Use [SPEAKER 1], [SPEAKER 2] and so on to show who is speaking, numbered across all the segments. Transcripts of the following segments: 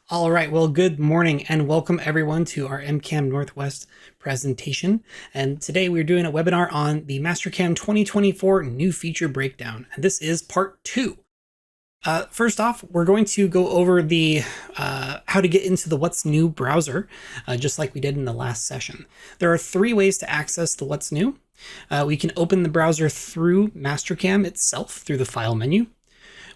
[SPEAKER 1] All right, well, good morning and welcome everyone to our MCAM Northwest presentation. And today we're doing a webinar on the Mastercam 2024 new feature breakdown. And this is part 2. First off, we're going to go over the how to get into the What's New browser, just like we did in the last session. There are 3 ways to access the What's New. We can open the browser through Mastercam itself through the File menu.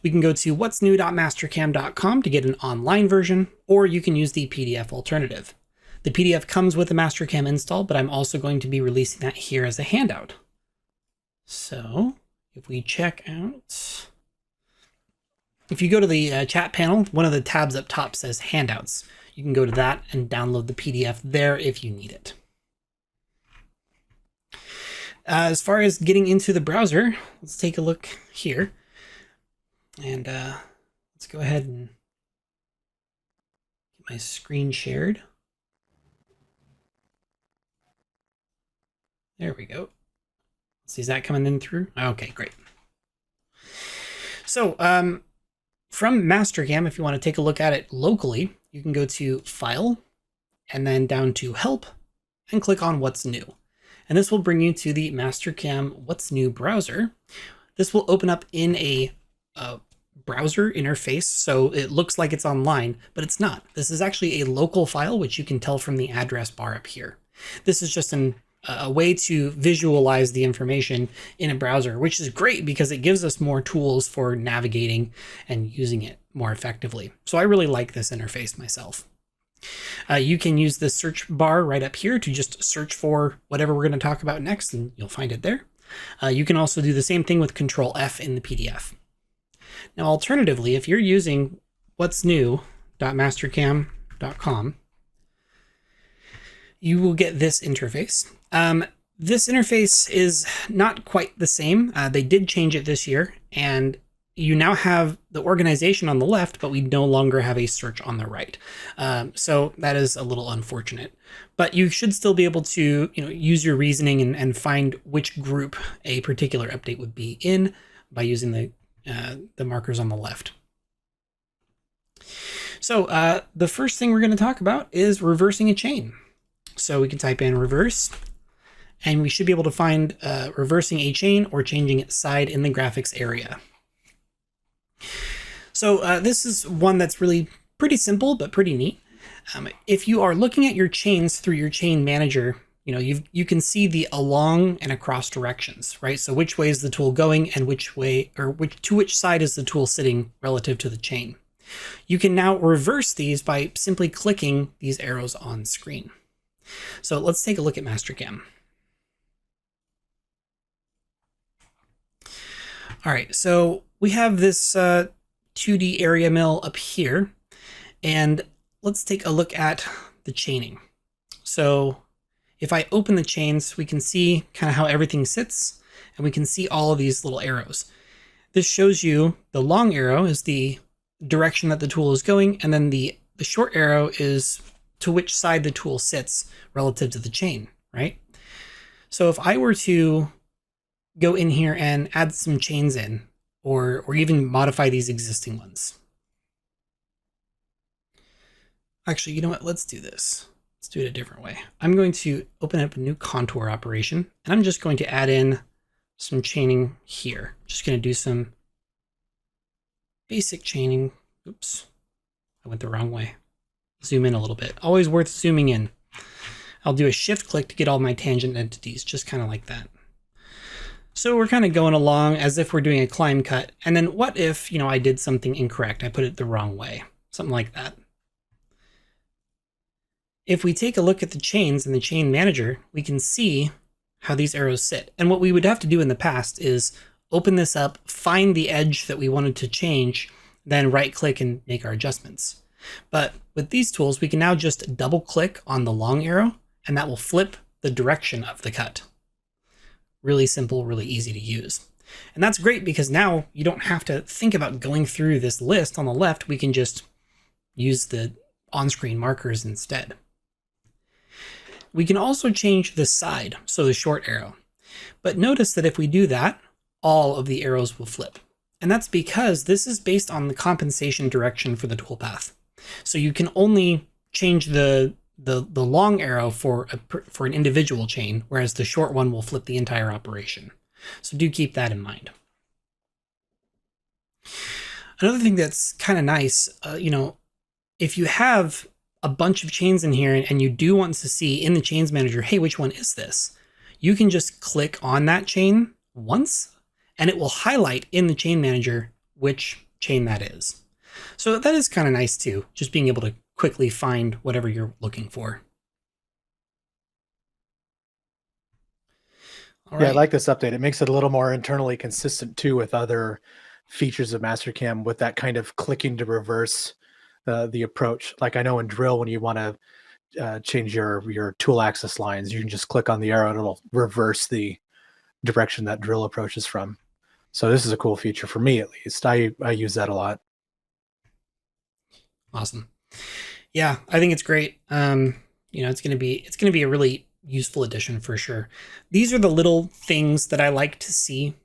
[SPEAKER 1] We can go to whatsnew.mastercam.com to get an online version, or you can use the PDF alternative. The PDF comes with the Mastercam install, but I'm also going to be releasing that here as a handout. So if we check out, if you go to the chat panel, one of the tabs up top says handouts. You can go to that and download the PDF there if you need it. As far as getting into the browser, let's take a look here. And let's go ahead and get my screen shared. There we go. See, is that coming in through? Okay, great. So from Mastercam, if you want to take a look at it locally, you can go to File and then down to Help and click on What's New. And this will bring you to the Mastercam What's New browser. This will open up in a browser interface, so it looks like it's online, but it's not. This is actually a local file, which you can tell from the address bar up here. This is just a way to visualize the information in a browser, which is great because it gives us more tools for navigating and using it more effectively. So I really like this interface myself. You can use the search bar right up here to just search for whatever we're going to talk about next, and you'll find it there. You can also do the same thing with Control F in the PDF. Now, alternatively, if you're using whatsnew.mastercam.com, you will get this interface. This interface is not quite the same. They did change it this year, and you now have the organization on the left, but we no longer have a search on the right. So that is a little unfortunate. But you should still be able to, use your reasoning and find which group a particular update would be in by using the markers on the left. So the first thing we're going to talk about is reversing a chain. So we can type in reverse, and we should be able to find reversing a chain or changing its side in the graphics area. So this is one that's really pretty simple, but pretty neat. If you are looking at your chains through your chain manager, you can see the along and across directions, right? So which way is the tool going and which way, or to which side is the tool sitting relative to the chain. You can now reverse these by simply clicking these arrows on screen. So let's take a look at Mastercam. All right, so we have this 2D area mill up here, and let's take a look at the chaining. So if I open the chains, we can see kind of how everything sits, and we can see all of these little arrows. This shows you the long arrow is the direction that the tool is going, and then the short arrow is to which side the tool sits relative to the chain, right? So if I were to go in here and add some chains in, or even modify these existing ones. Actually, you know what? Let's do this. Let's do it a different way. I'm going to open up a new contour operation, and I'm just going to add in some chaining here. Just going to do some basic chaining. Oops, I went the wrong way. Zoom in a little bit. Always worth zooming in. I'll do a shift click to get all my tangent entities, just kind of like that. So we're kind of going along as if we're doing a climb cut. And then what if, I did something incorrect? I put it the wrong way, something like that. If we take a look at the chains in the chain manager, we can see how these arrows sit. And what we would have to do in the past is open this up, find the edge that we wanted to change, then right click and make our adjustments. But with these tools, we can now just double click on the long arrow, and that will flip the direction of the cut. Really simple, really easy to use. And that's great because now you don't have to think about going through this list on the left. We can just use the on-screen markers instead. We can also change the side, so the short arrow. But notice that if we do that, all of the arrows will flip. And that's because this is based on the compensation direction for the toolpath. So you can only change the long arrow for an individual chain, whereas the short one will flip the entire operation. So do keep that in mind. Another thing that's kind of nice, if you have a bunch of chains in here and you do want to see in the chains manager, hey, which one is this? You can just click on that chain once and it will highlight in the chain manager which chain that is. So that is kind of nice too, just being able to quickly find whatever you're looking for.
[SPEAKER 2] All right. I like this update. It makes it a little more internally consistent too with other features of Mastercam with that kind of clicking to reverse the approach. Like I know in drill, when you want to change your tool axis lines, you can just click on the arrow and it'll reverse the direction that drill approaches from. So this is a cool feature for me, at least. I use that a lot.
[SPEAKER 1] Awesome. Yeah, I think it's great. It's going to be a really useful addition for sure. These are the little things that I like to see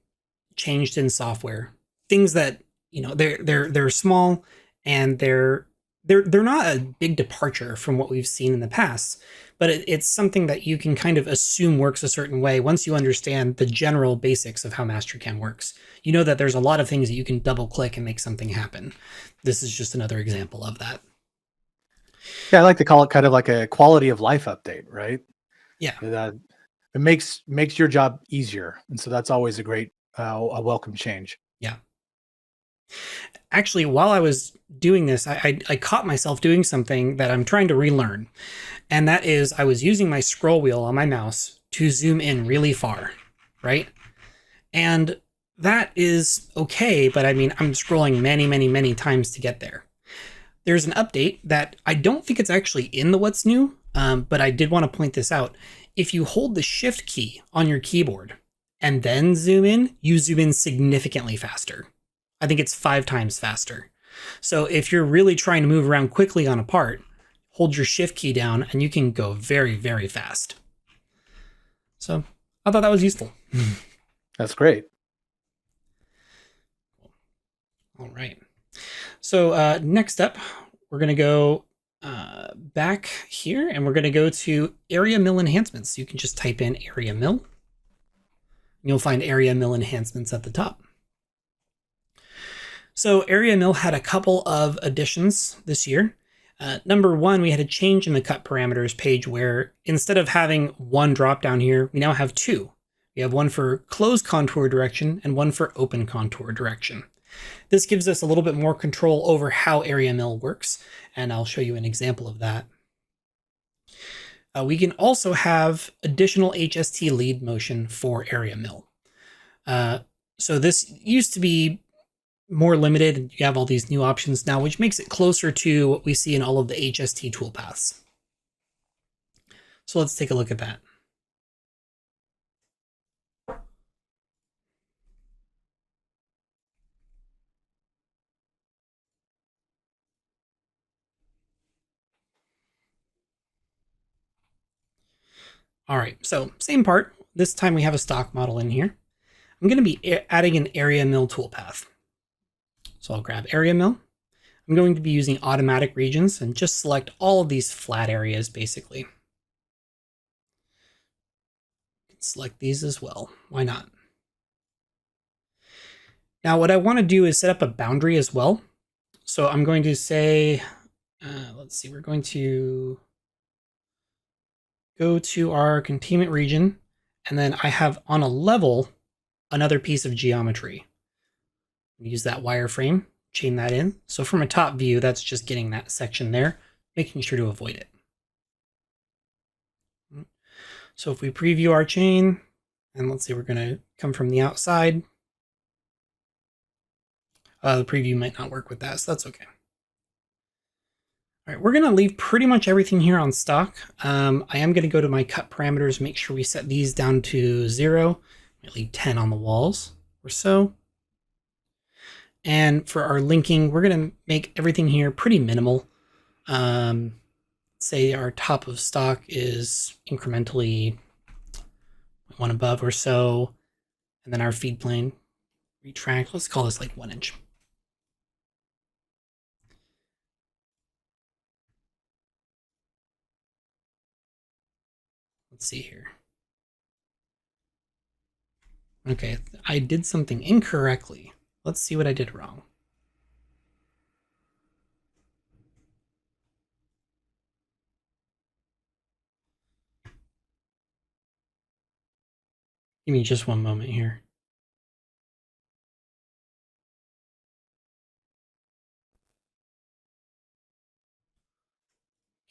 [SPEAKER 1] changed in software. Things that, they're small and they're not a big departure from what we've seen in the past, but it's something that you can kind of assume works a certain way once you understand the general basics of how Mastercam works. You know that there's a lot of things that you can double click and make something happen. This is just another example of that.
[SPEAKER 2] Yeah, I like to call it kind of like a quality of life update, right?
[SPEAKER 1] Yeah.
[SPEAKER 2] It makes your job easier. And so that's always a great, a welcome change.
[SPEAKER 1] Yeah. Actually, while I was doing this, I caught myself doing something that I'm trying to relearn. And that is I was using my scroll wheel on my mouse to zoom in really far, right? And that is okay, but I mean, I'm scrolling many, many, many times to get there. There's an update that I don't think it's actually in the what's new, but I did want to point this out. If you hold the shift key on your keyboard and then zoom in, you zoom in significantly faster. I think it's 5 times faster. So if you're really trying to move around quickly on a part, hold your shift key down and you can go very, very fast. So I thought that was useful.
[SPEAKER 2] That's great.
[SPEAKER 1] All right. So next up, we're going to go back here and we're going to go to area mill enhancements. You can just type in area mill. You'll find area mill enhancements at the top. So area mill had a couple of additions this year. Number one, we had a change in the cut parameters page where instead of having one drop down here, we now have 2. We have one for closed contour direction and one for open contour direction. This gives us a little bit more control over how area mill works, and I'll show you an example of that. We can also have additional HST lead motion for area mill. So this used to be more limited, and you have all these new options now, which makes it closer to what we see in all of the HST toolpaths. So let's take a look at that. All right, so same part. This time we have a stock model in here. I'm going to be adding an area mill toolpath. So I'll grab area mill. I'm going to be using automatic regions and just select all of these flat areas basically. Select these as well. Why not? Now what I want to do is set up a boundary as well. So I'm going to say, let's see, we're going to go to our containment region, and then I have on a level another piece of geometry. Use that wireframe, chain that in. So from a top view, that's just getting that section there, making sure to avoid it. So if we preview our chain, and let's say we're going to come from the outside, the preview might not work with that, so that's okay. All right, we're going to leave pretty much everything here on stock. I am going to go to my cut parameters, make sure we set these down to 0. Leave 10 on the walls or so. And for our linking, we're going to make everything here pretty minimal. Say our top of stock is incrementally 1 above or so. And then our feed plane, retract, let's call this like 1 inch. Let's see here. Okay, I did something incorrectly. Let's see what I did wrong. Give me just one moment here.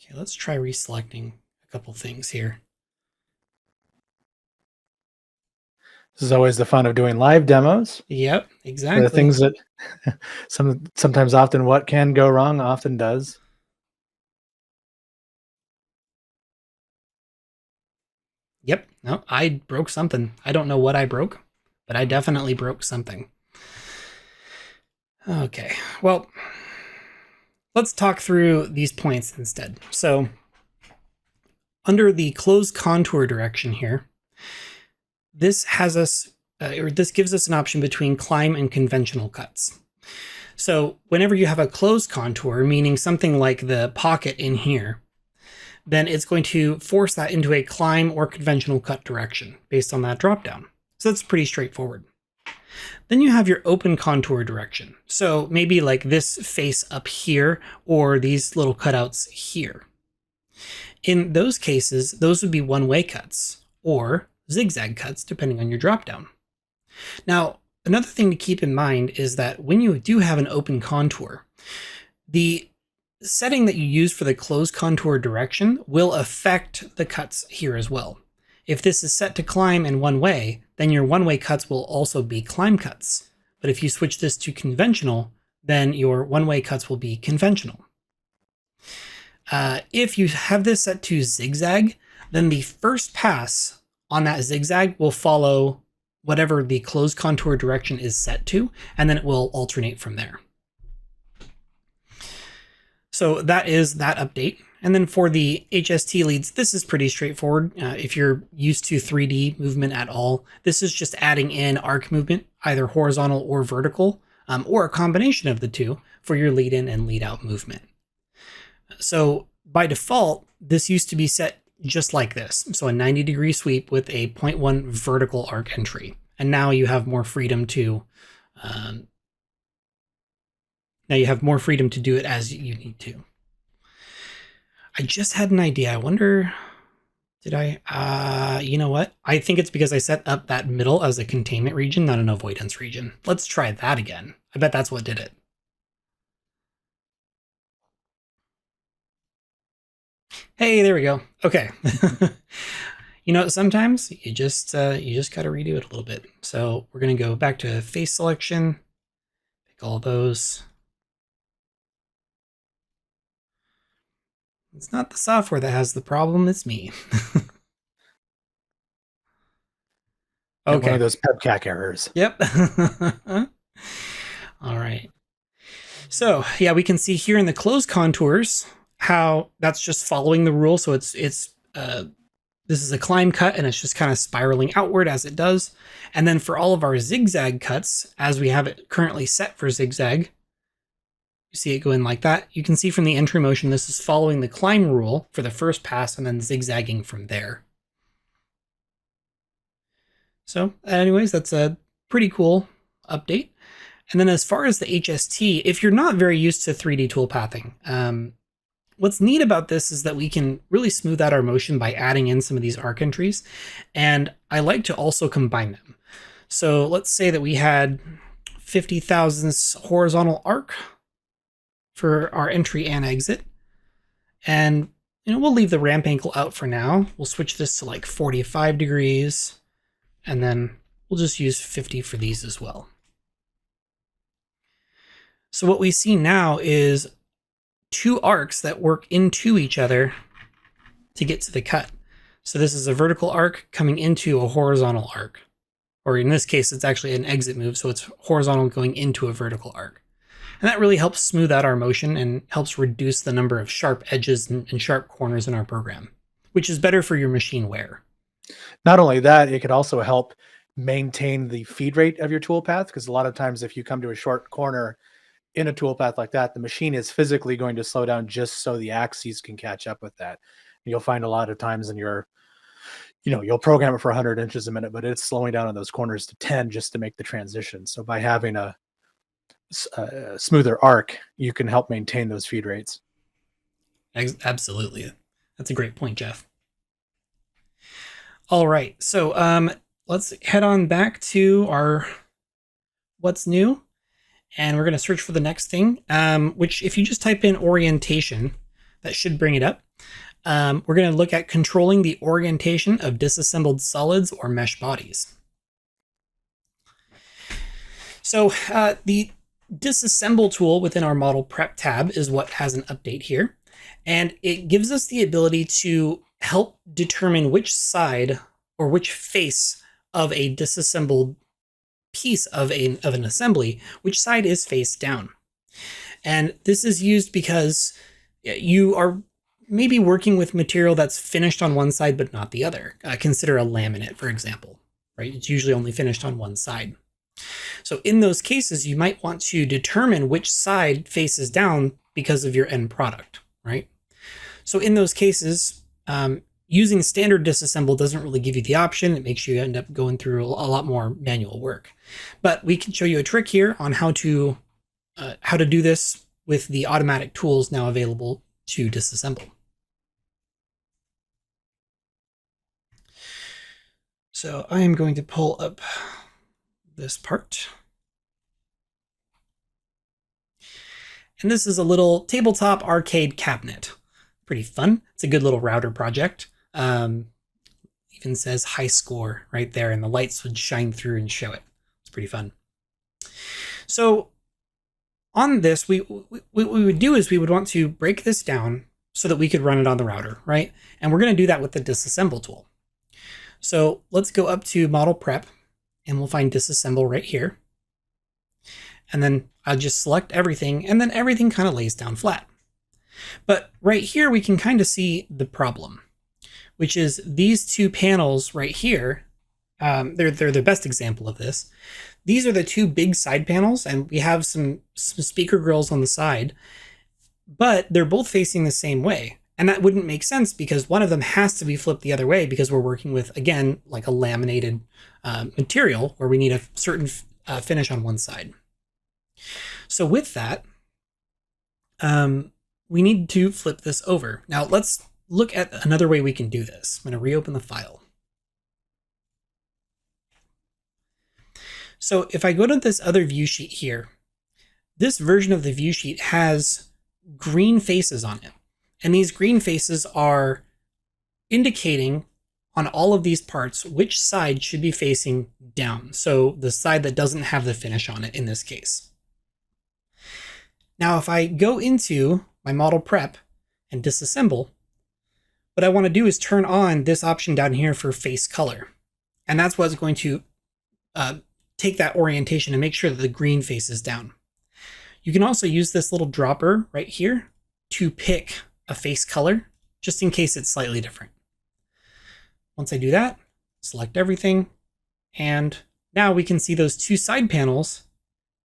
[SPEAKER 1] Okay, let's try reselecting a couple things here.
[SPEAKER 2] This is always the fun of doing live demos.
[SPEAKER 1] Yep, exactly.
[SPEAKER 2] The things that sometimes often what can go wrong often does.
[SPEAKER 1] Yep, no, I broke something. I don't know what I broke, but I definitely broke something. Okay, well, let's talk through these points instead. So under the closed contour direction here, this has us, or this gives us an option between climb and conventional cuts. So whenever you have a closed contour, meaning something like the pocket in here, then it's going to force that into a climb or conventional cut direction based on that dropdown. So that's pretty straightforward. Then you have your open contour direction. So maybe like this face up here or these little cutouts here. In those cases, those would be one-way cuts or zigzag cuts depending on your dropdown. Now, another thing to keep in mind is that when you do have an open contour, the setting that you use for the closed contour direction will affect the cuts here as well. If this is set to climb in one way, then your one-way cuts will also be climb cuts. But if you switch this to conventional, then your one-way cuts will be conventional. If you have this set to zigzag, then the first pass on that zigzag will follow whatever the closed contour direction is set to, and then it will alternate from there. So that is that update. And then for the HST leads, this is pretty straightforward. If you're used to 3D movement at all, this is just adding in arc movement, either horizontal or vertical, or a combination of the two for your lead in and lead out movement. So by default, this used to be set just like this. So a 90-degree sweep with a 0.1 vertical arc entry. And now you have more freedom to do it as you need to. I just had an idea. I wonder, did I, you know what? I think it's because I set up that middle as a containment region, not an avoidance region. Let's try that again. I bet that's what did it. Hey, there we go. Okay. You know, sometimes you just got to redo it a little bit. So we're going to go back to face selection, pick all those. It's not the software that has the problem, it's me. Okay.
[SPEAKER 2] One of those PEBCAC errors.
[SPEAKER 1] Yep. All right. So yeah, we can see here in the closed contours how that's just following the rule. So this is a climb cut and it's just kind of spiraling outward as it does. And then for all of our zigzag cuts, as we have it currently set for zigzag, you see it going like that. You can see from the entry motion, this is following the climb rule for the first pass and then zigzagging from there. So anyways, that's a pretty cool update. And then as far as the HST, if you're not very used to 3D toolpathing, what's neat about this is that we can really smooth out our motion by adding in some of these arc entries. And I like to also combine them. So let's say that we had 50 thousandths horizontal arc for our entry and exit. And we'll leave the ramp angle out for now. We'll switch this to like 45 degrees. And then we'll just use 50 for these as well. So what we see now is two arcs that work into each other to get to the cut. So this is a vertical arc coming into a horizontal arc. Or in this case, it's actually an exit move, so it's horizontal going into a vertical arc. And that really helps smooth out our motion and helps reduce the number of sharp edges and sharp corners in our program, which is better for your machine wear.
[SPEAKER 2] Not only that, it could also help maintain the feed rate of your toolpath, because a lot of times if you come to a short corner in a toolpath like that, the machine is physically going to slow down just so the axes can catch up with that. You'll find a lot of times in your you'll program it for 100 inches a minute, but it's slowing down on those corners to 10 just to make the transition. So by having a smoother arc, you can help maintain those feed rates.
[SPEAKER 1] Absolutely. That's a great point, Jeff. All right, so let's head on back to our what's new, and we're going to search for the next thing, which if you just type in orientation, that should bring it up. We're going to look at controlling the orientation of disassembled solids or mesh bodies. So the disassemble tool within our model prep tab is what has an update here, and it gives us the ability to help determine which side or which face of a disassembled piece of an assembly, which side is face down. And this is used because you are maybe working with material that's finished on one side but not the other. Consider a laminate, for example, right? It's usually only finished on one side. So in those cases, you might want to determine which side faces down because of your end product, right? So in those cases, using standard disassemble doesn't really give you the option. It makes you end up going through a lot more manual work. But we can show you a trick here on how to do this with the automatic tools now available to disassemble. So I am going to pull up this part. And this is a little tabletop arcade cabinet. Pretty fun. It's a good little router project. Even says high score right there, and the lights would shine through and show it. It's pretty fun. So on this, what we would do is we would want to break this down so that we could run it on the router, right? And we're going to do that with the disassemble tool. So let's go up to model prep, and we'll find disassemble right here. And then I'll just select everything, and then everything kind of lays down flat. But right here, we can kind of see the problem, which is these two panels right here. They're the best example of this. These are the two big side panels, and we have some speaker grills on the side, but they're both facing the same way. And that wouldn't make sense because one of them has to be flipped the other way because we're working with, again, like a laminated material where we need a certain finish on one side. So with that, we need to flip this over. Now let's look at another way we can do this. I'm going to reopen the file. So if I go to this other view sheet here, this version of the view sheet has green faces on it. And these green faces are indicating on all of these parts which side should be facing down. So the side that doesn't have the finish on it in this case. Now, if I go into my model prep and disassemble, what I want to do is turn on this option down here for face color. And that's what's going to take that orientation and make sure that the green faces down. You can also use this little dropper right here to pick a face color, just in case it's slightly different. Once I do that, select everything, and now we can see those two side panels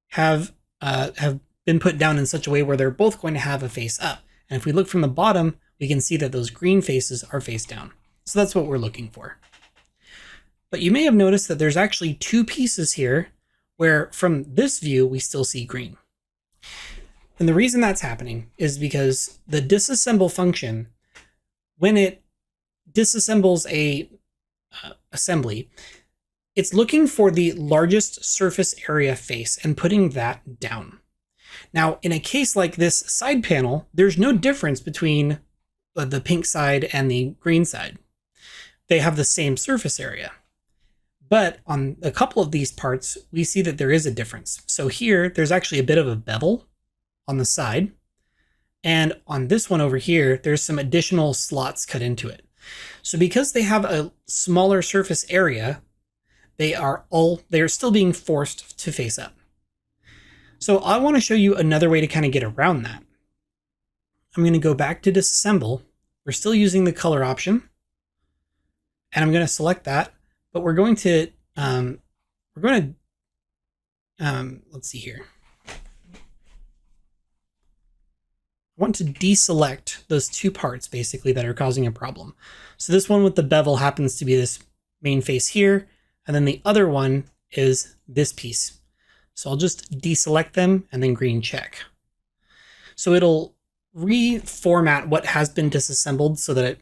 [SPEAKER 1] have been put down in such a way where they're both going to have a face up. And if we look from the bottom, we can see that those green faces are face down. So that's what we're looking for. But you may have noticed that there's actually two pieces here where from this view, we still see green. And the reason that's happening is because the disassemble function, when it disassembles a assembly, it's looking for the largest surface area face and putting that down. Now, in a case like this side panel, there's no difference between the pink side and the green side. They have the same surface area. But on a couple of these parts, we see that there is a difference. So here, there's actually a bit of a bevel on the side. And on this one over here, there's some additional slots cut into it. So because they have a smaller surface area, they're still being forced to face up. So I want to show you another way to kind of get around that. I'm going to go back to disassemble. We're still using the color option. And I'm going to select that, but we're going to, let's see here. I want to deselect those two parts basically that are causing a problem. So this one with the bevel happens to be this main face here, and then the other one is this piece. So I'll just deselect them and then green check. So it'll reformat what has been disassembled so that it,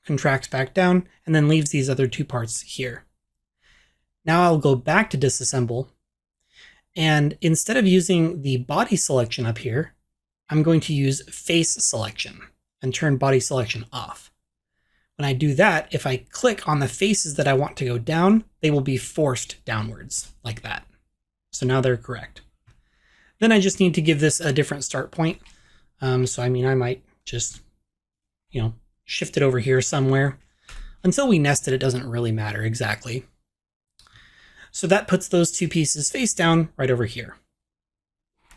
[SPEAKER 1] contracts back down and then leaves these other two parts here. Now I'll go back to disassemble, and instead of using the body selection up here, I'm going to use face selection and turn body selection off. When I do that, if I click on the faces that I want to go down, they will be forced downwards like that. So now they're correct. Then I just need to give this a different start point. So I might just, shift it over here somewhere. Until we nest it, it doesn't really matter exactly. So that puts those two pieces face down right over here.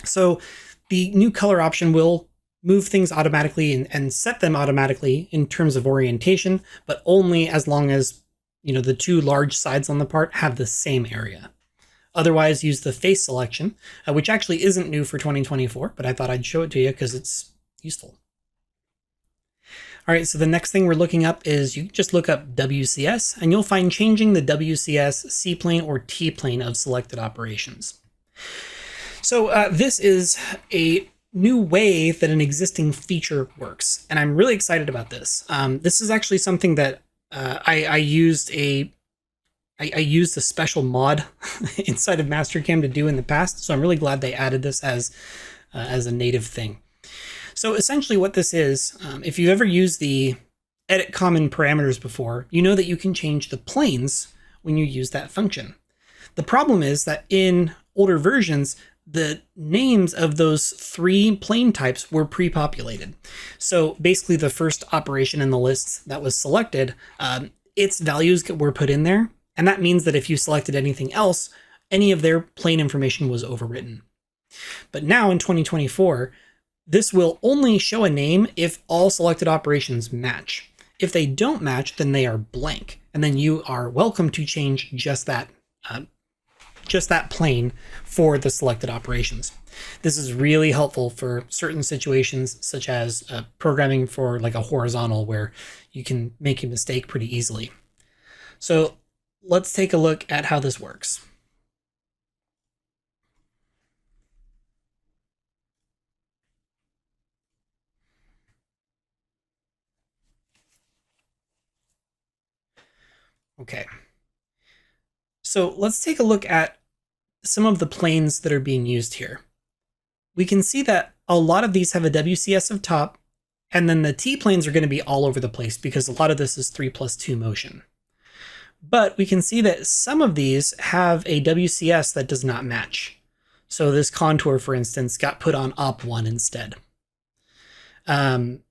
[SPEAKER 1] So the new color option will move things automatically and set them automatically in terms of orientation, but only as long as, the two large sides on the part have the same area. Otherwise, use the face selection, which actually isn't new for 2024, but I thought I'd show it to you because it's useful. All right, so the next thing we're looking up is you just look up WCS, and you'll find changing the WCS C-plane or T-plane of selected operations. So this is a new way that an existing feature works, and I'm really excited about this. This is actually something that I used a special mod inside of Mastercam to do in the past, so I'm really glad they added this as a native thing. So essentially what this is, if you've ever used the edit common parameters before, you know that you can change the planes when you use that function. The problem is that in older versions, the names of those three plane types were pre-populated. So basically the first operation in the list that was selected, its values were put in there. And that means that if you selected anything else, any of their plane information was overwritten. But now in 2024, this will only show a name if all selected operations match. If they don't match, then they are blank. And then you are welcome to change just that plane for the selected operations. This is really helpful for certain situations, such as programming for like a horizontal where you can make a mistake pretty easily. So let's take a look at how this works. Okay. So let's take a look at some of the planes that are being used here. We can see that a lot of these have a WCS of top, and then the T-planes are going to be all over the place because a lot of this is 3+2 motion. But we can see that some of these have a WCS that does not match. So this contour, for instance, got put on op1 instead. And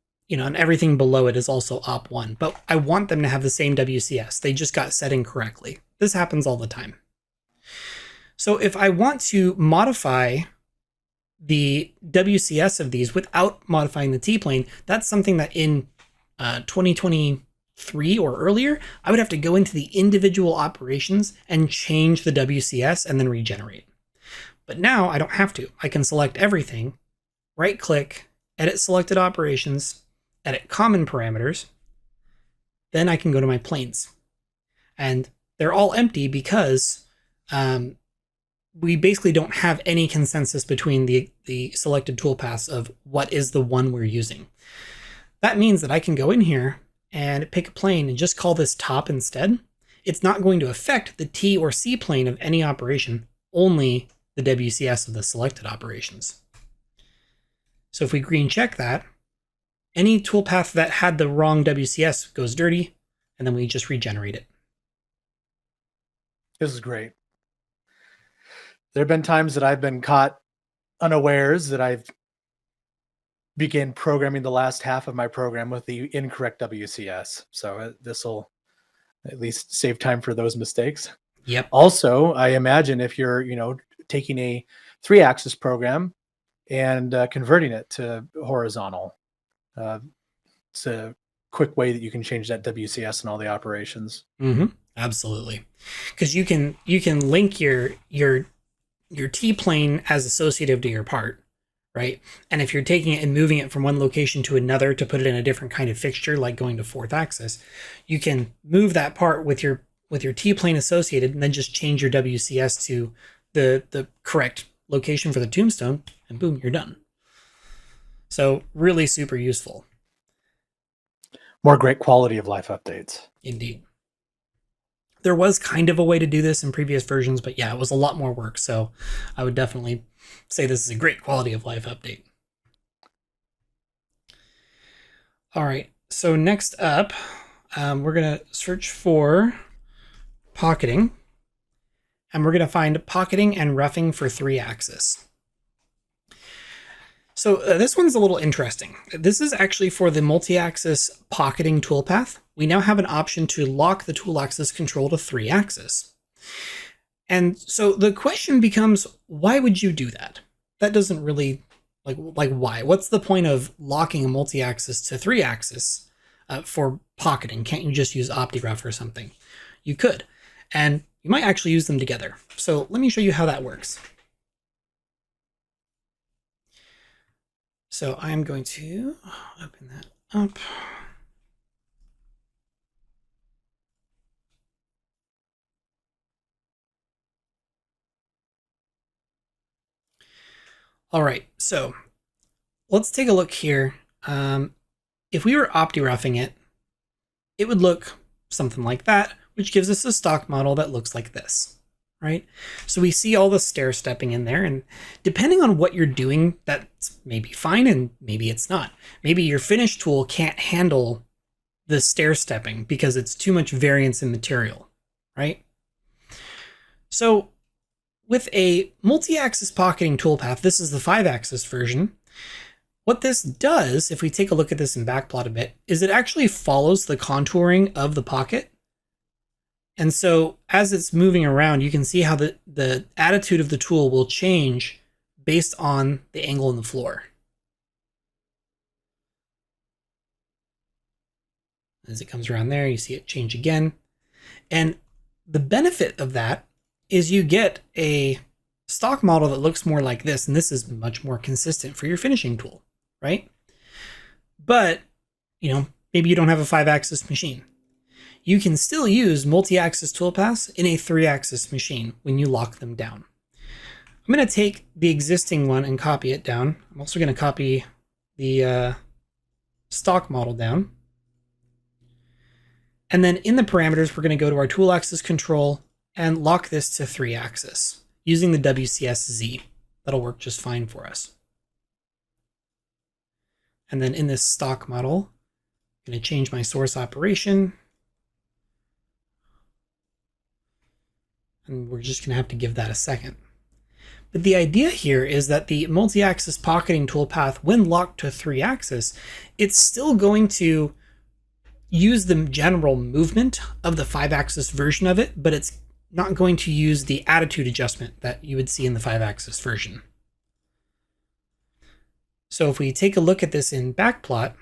[SPEAKER 1] everything below it is also op1, but I want them to have the same WCS. They just got set incorrectly. This happens all the time. So if I want to modify the WCS of these without modifying the T-plane, that's something that in 2023 or earlier, I would have to go into the individual operations and change the WCS and then regenerate. But now I don't have to. I can select everything, right-click, edit selected operations, edit common parameters, then I can go to my planes. And they're all empty because we basically don't have any consensus between the selected toolpaths of what is the one we're using. That means that I can go in here and pick a plane and just call this top instead. It's not going to affect the T or C plane of any operation, only the WCS of the selected operations. So if we green check that, any toolpath that had the wrong WCS goes dirty, and then we just regenerate it.
[SPEAKER 2] This is great. There have been times that I've been caught unawares that I've began programming the last half of my program with the incorrect WCS. So this will at least save time for those mistakes.
[SPEAKER 1] Yep.
[SPEAKER 2] Also, I imagine if you're, taking a 3-axis program and converting it to horizontal, it's a quick way that you can change that WCS in all the operations.
[SPEAKER 1] Mm-hmm. Absolutely, because you can link your T-plane as associative to your part, right? And if you're taking it and moving it from one location to another to put it in a different kind of fixture, like going to fourth axis, you can move that part with your T-plane associated and then just change your WCS to the correct location for the tombstone, and boom, you're done. So really super useful.
[SPEAKER 2] More great quality of life updates.
[SPEAKER 1] Indeed. There was kind of a way to do this in previous versions, but yeah, it was a lot more work. So I would definitely say this is a great quality of life update. All right, so next up, we're going to search for pocketing, and we're going to find pocketing and roughing for 3-axis. So this one's a little interesting. This is actually for the multi-axis pocketing toolpath. We now have an option to lock the tool axis control to 3-axis. And so the question becomes, why would you do that? That doesn't really, like why? What's the point of locking a multi-axis to 3-axis for pocketing? Can't you just use OptiRough or something? You could, and you might actually use them together. So let me show you how that works. So I'm going to open that up. All right, so let's take a look here. If we were OptiRoughing it, it would look something like that, which gives us a stock model that looks like this, right? So we see all the stair stepping in there, and depending on what you're doing, that's maybe fine and maybe it's not. Maybe your finish tool can't handle the stair stepping because it's too much variance in material, right? So with a multi-axis pocketing toolpath, this is the 5-axis version. What this does, if we take a look at this and backplot a bit, is it actually follows the contouring of the pocket. And so as it's moving around, you can see how the attitude of the tool will change based on the angle in the floor. As it comes around there, you see it change again. And the benefit of that is you get a stock model that looks more like this, and this is much more consistent for your finishing tool, right? But, you know, maybe you don't have a 5-axis machine. You can still use multi-axis toolpaths in a 3-axis machine when you lock them down. I'm going to take the existing one and copy it down. I'm also going to copy the stock model down. And then in the parameters, we're going to go to our tool axis control and lock this to 3-axis using the WCS-Z. That'll work just fine for us. And then in this stock model, I'm going to change my source operation. And we're just going to have to give that a second. But the idea here is that the multi-axis pocketing toolpath, when locked to 3-axis, it's still going to use the general movement of the 5-axis version of it, but it's not going to use the attitude adjustment that you would see in the 5-axis version. So if we take a look at this in backplot,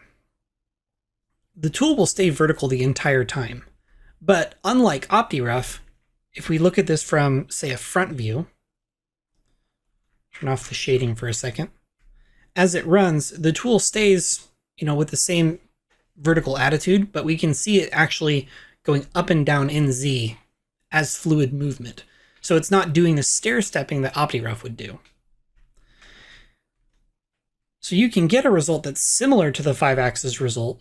[SPEAKER 1] the tool will stay vertical the entire time. But unlike OptiRough, if we look at this from, say, a front view, turn off the shading for a second, as it runs, the tool stays, with the same vertical attitude, but we can see it actually going up and down in Z as fluid movement. So it's not doing the stair stepping that OptiRough would do. So you can get a result that's similar to the 5-axis result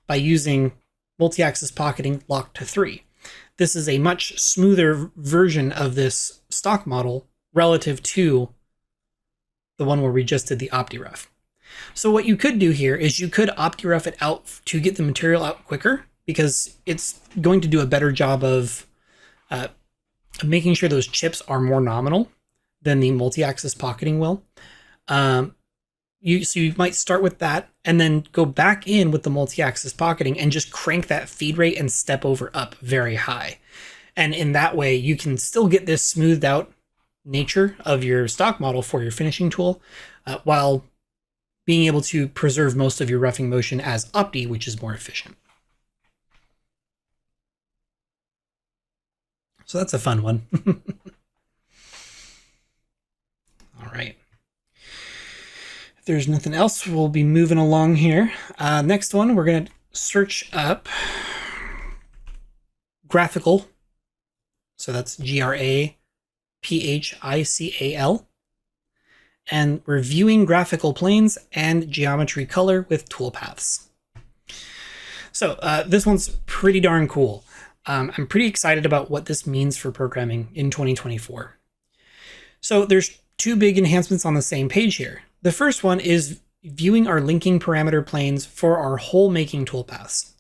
[SPEAKER 1] by using multi-axis pocketing locked to 3. This is a much smoother version of this stock model relative to the one where we just did the OptiRough. So what you could do here is you could OptiRough it out to get the material out quicker, because it's going to do a better job of making sure those chips are more nominal than the multi-axis pocketing will. So you might start with that and then go back in with the multi-axis pocketing and just crank that feed rate and step over up very high. And in that way, you can still get this smoothed out nature of your stock model for your finishing tool, while being able to preserve most of your roughing motion as Opti, which is more efficient. So that's a fun one. All right. there's nothing else, we'll be moving along here. Next one, we're going to search up Graphical. So that's Graphical. And reviewing graphical planes and geometry color with toolpaths. So this one's pretty darn cool. I'm pretty excited about what this means for programming in 2024. So there's two big enhancements on the same page here. The first one is viewing our linking parameter planes for our hole making toolpaths.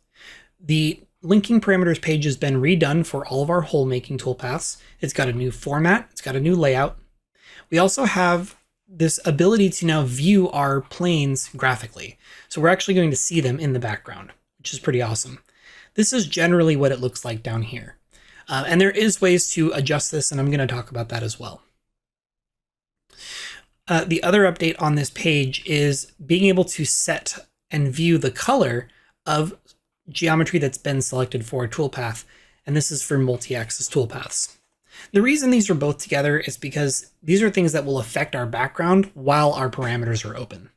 [SPEAKER 1] The linking parameters page has been redone for all of our hole making toolpaths. It's got a new format, it's got a new layout. We also have this ability to now view our planes graphically. So we're actually going to see them in the background, which is pretty awesome. This is generally what it looks like down here. And there is ways to adjust this, and I'm going to talk about that as well. The other update on this page is being able to set and view the color of geometry that's been selected for a toolpath, and this is for multi-axis toolpaths. The reason these are both together is because these are things that will affect our background while our parameters are open.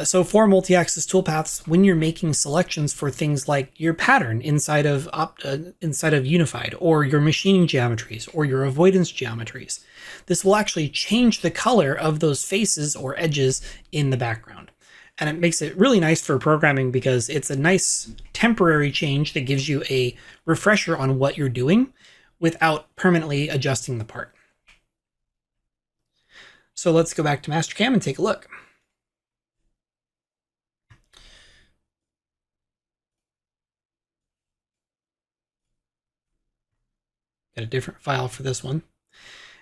[SPEAKER 1] So for multi-axis toolpaths, when you're making selections for things like your pattern inside of Unified, or your machining geometries, or your avoidance geometries, this will actually change the color of those faces or edges in the background. And it makes it really nice for programming because it's a nice temporary change that gives you a refresher on what you're doing without permanently adjusting the part. So let's go back to Mastercam and take a look. Got a different file for this one.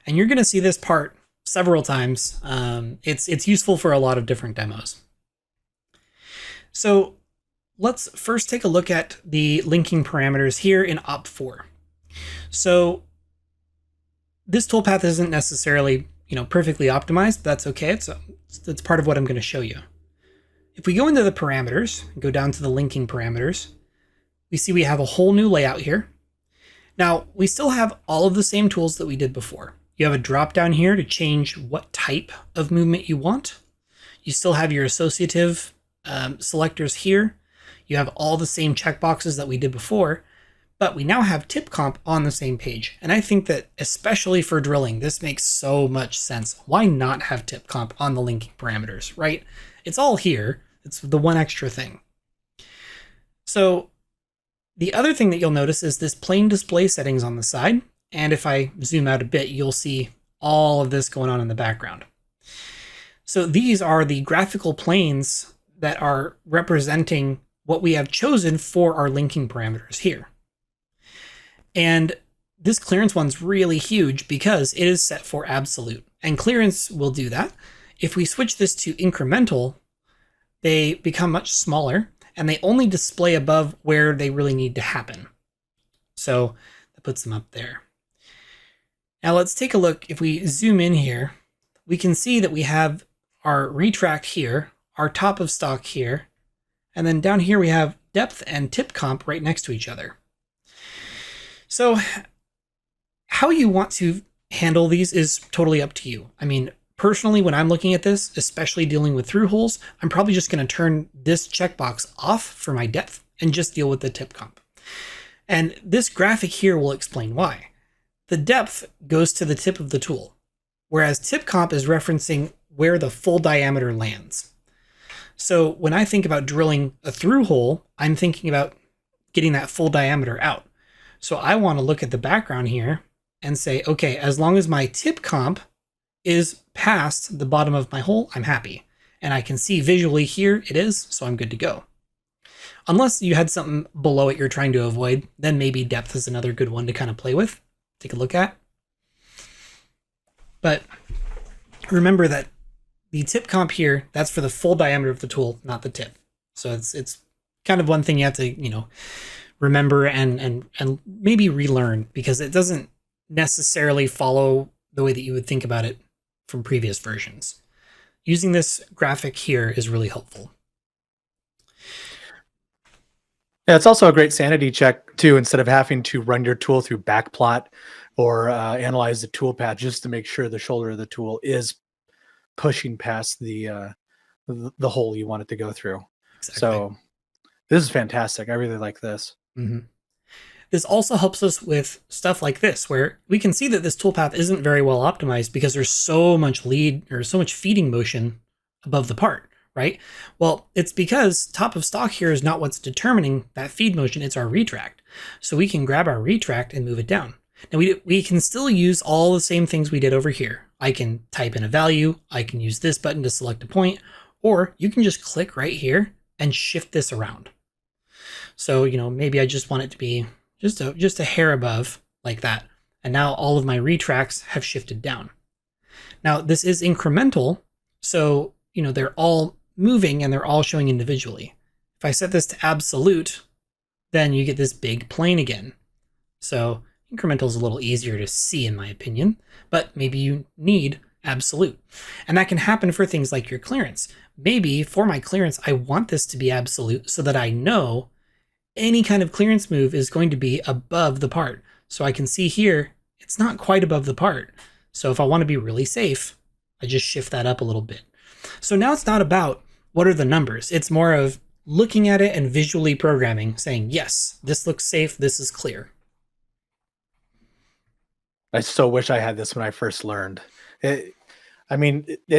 [SPEAKER 1] And you're going to see this part several times. It's useful for a lot of different demos. So let's first take a look at the linking parameters here in Op4. So this toolpath isn't necessarily, perfectly optimized, but that's okay. It's part of what I'm going to show you. If we go into the parameters, go down to the linking parameters, we see we have a whole new layout here. Now, we still have all of the same tools that we did before. You have a drop down here to change what type of movement you want. You still have your associative selectors here. You have all the same checkboxes that we did before, but we now have tip comp on the same page. And I think that especially for drilling, this makes so much sense. Why not have tip comp on the linking parameters, right? It's all here. It's the one extra thing. So the other thing that you'll notice is this plane display settings on the side. And if I zoom out a bit, you'll see all of this going on in the background. So these are the graphical planes that are representing what we have chosen for our linking parameters here. And this clearance one's really huge because it is set for absolute, and clearance will do that. If we switch this to incremental, they become much smaller and they only display above where they really need to happen. So that puts them up there. Now let's take a look. If we zoom in here, we can see that we have our retract here, our top of stock here, and then down here we have depth and tip comp right next to each other. So how you want to handle these is totally up to you. I mean, personally, when I'm looking at this, especially dealing with through holes, I'm probably just going to turn this checkbox off for my depth and just deal with the tip comp. And this graphic here will explain why. The depth goes to the tip of the tool, whereas tip comp is referencing where the full diameter lands. So when I think about drilling a through hole, I'm thinking about getting that full diameter out. So I want to look at the background here and say, okay, as long as my tip comp is past the bottom of my hole, I'm happy. And I can see visually here it is, so I'm good to go. Unless you had something below it you're trying to avoid, then maybe depth is another good one to kind of play with, take a look at. But remember that the tip comp here, that's for the full diameter of the tool, not the tip. So it's kind of one thing you have to, remember and maybe relearn, because it doesn't necessarily follow the way that you would think about it from previous versions. Using this graphic here is really helpful.
[SPEAKER 2] Yeah, it's also a great sanity check too, instead of having to run your tool through backplot or analyze the toolpath just to make sure the shoulder of the tool is pushing past the hole you want it to go through.
[SPEAKER 1] Exactly.
[SPEAKER 2] So this is fantastic. I really like this.
[SPEAKER 1] Mm-hmm. This also helps us with stuff like this, where we can see that this toolpath isn't very well optimized because there's so much lead or so much feeding motion above the part, right? Well, it's because top of stock here is not what's determining that feed motion, it's our retract. So we can grab our retract and move it down. Now we can still use all the same things we did over here. I can type in a value, I can use this button to select a point, or you can just click right here and shift this around. So, maybe I just want it to be just a hair above like that. And now all of my retracts have shifted down. Now this is incremental. So, they're all moving and they're all showing individually. If I set this to absolute, then you get this big plane again. So incremental is a little easier to see in my opinion, but maybe you need absolute. And that can happen for things like your clearance. Maybe for my clearance, I want this to be absolute so that I know any kind of clearance move is going to be above the part. So I can see here, it's not quite above the part. So if I want to be really safe, I just shift that up a little bit. So now it's not about what are the numbers. It's more of looking at it and visually programming, saying, yes, this looks safe, this is clear.
[SPEAKER 2] I so wish I had this when I first learned. It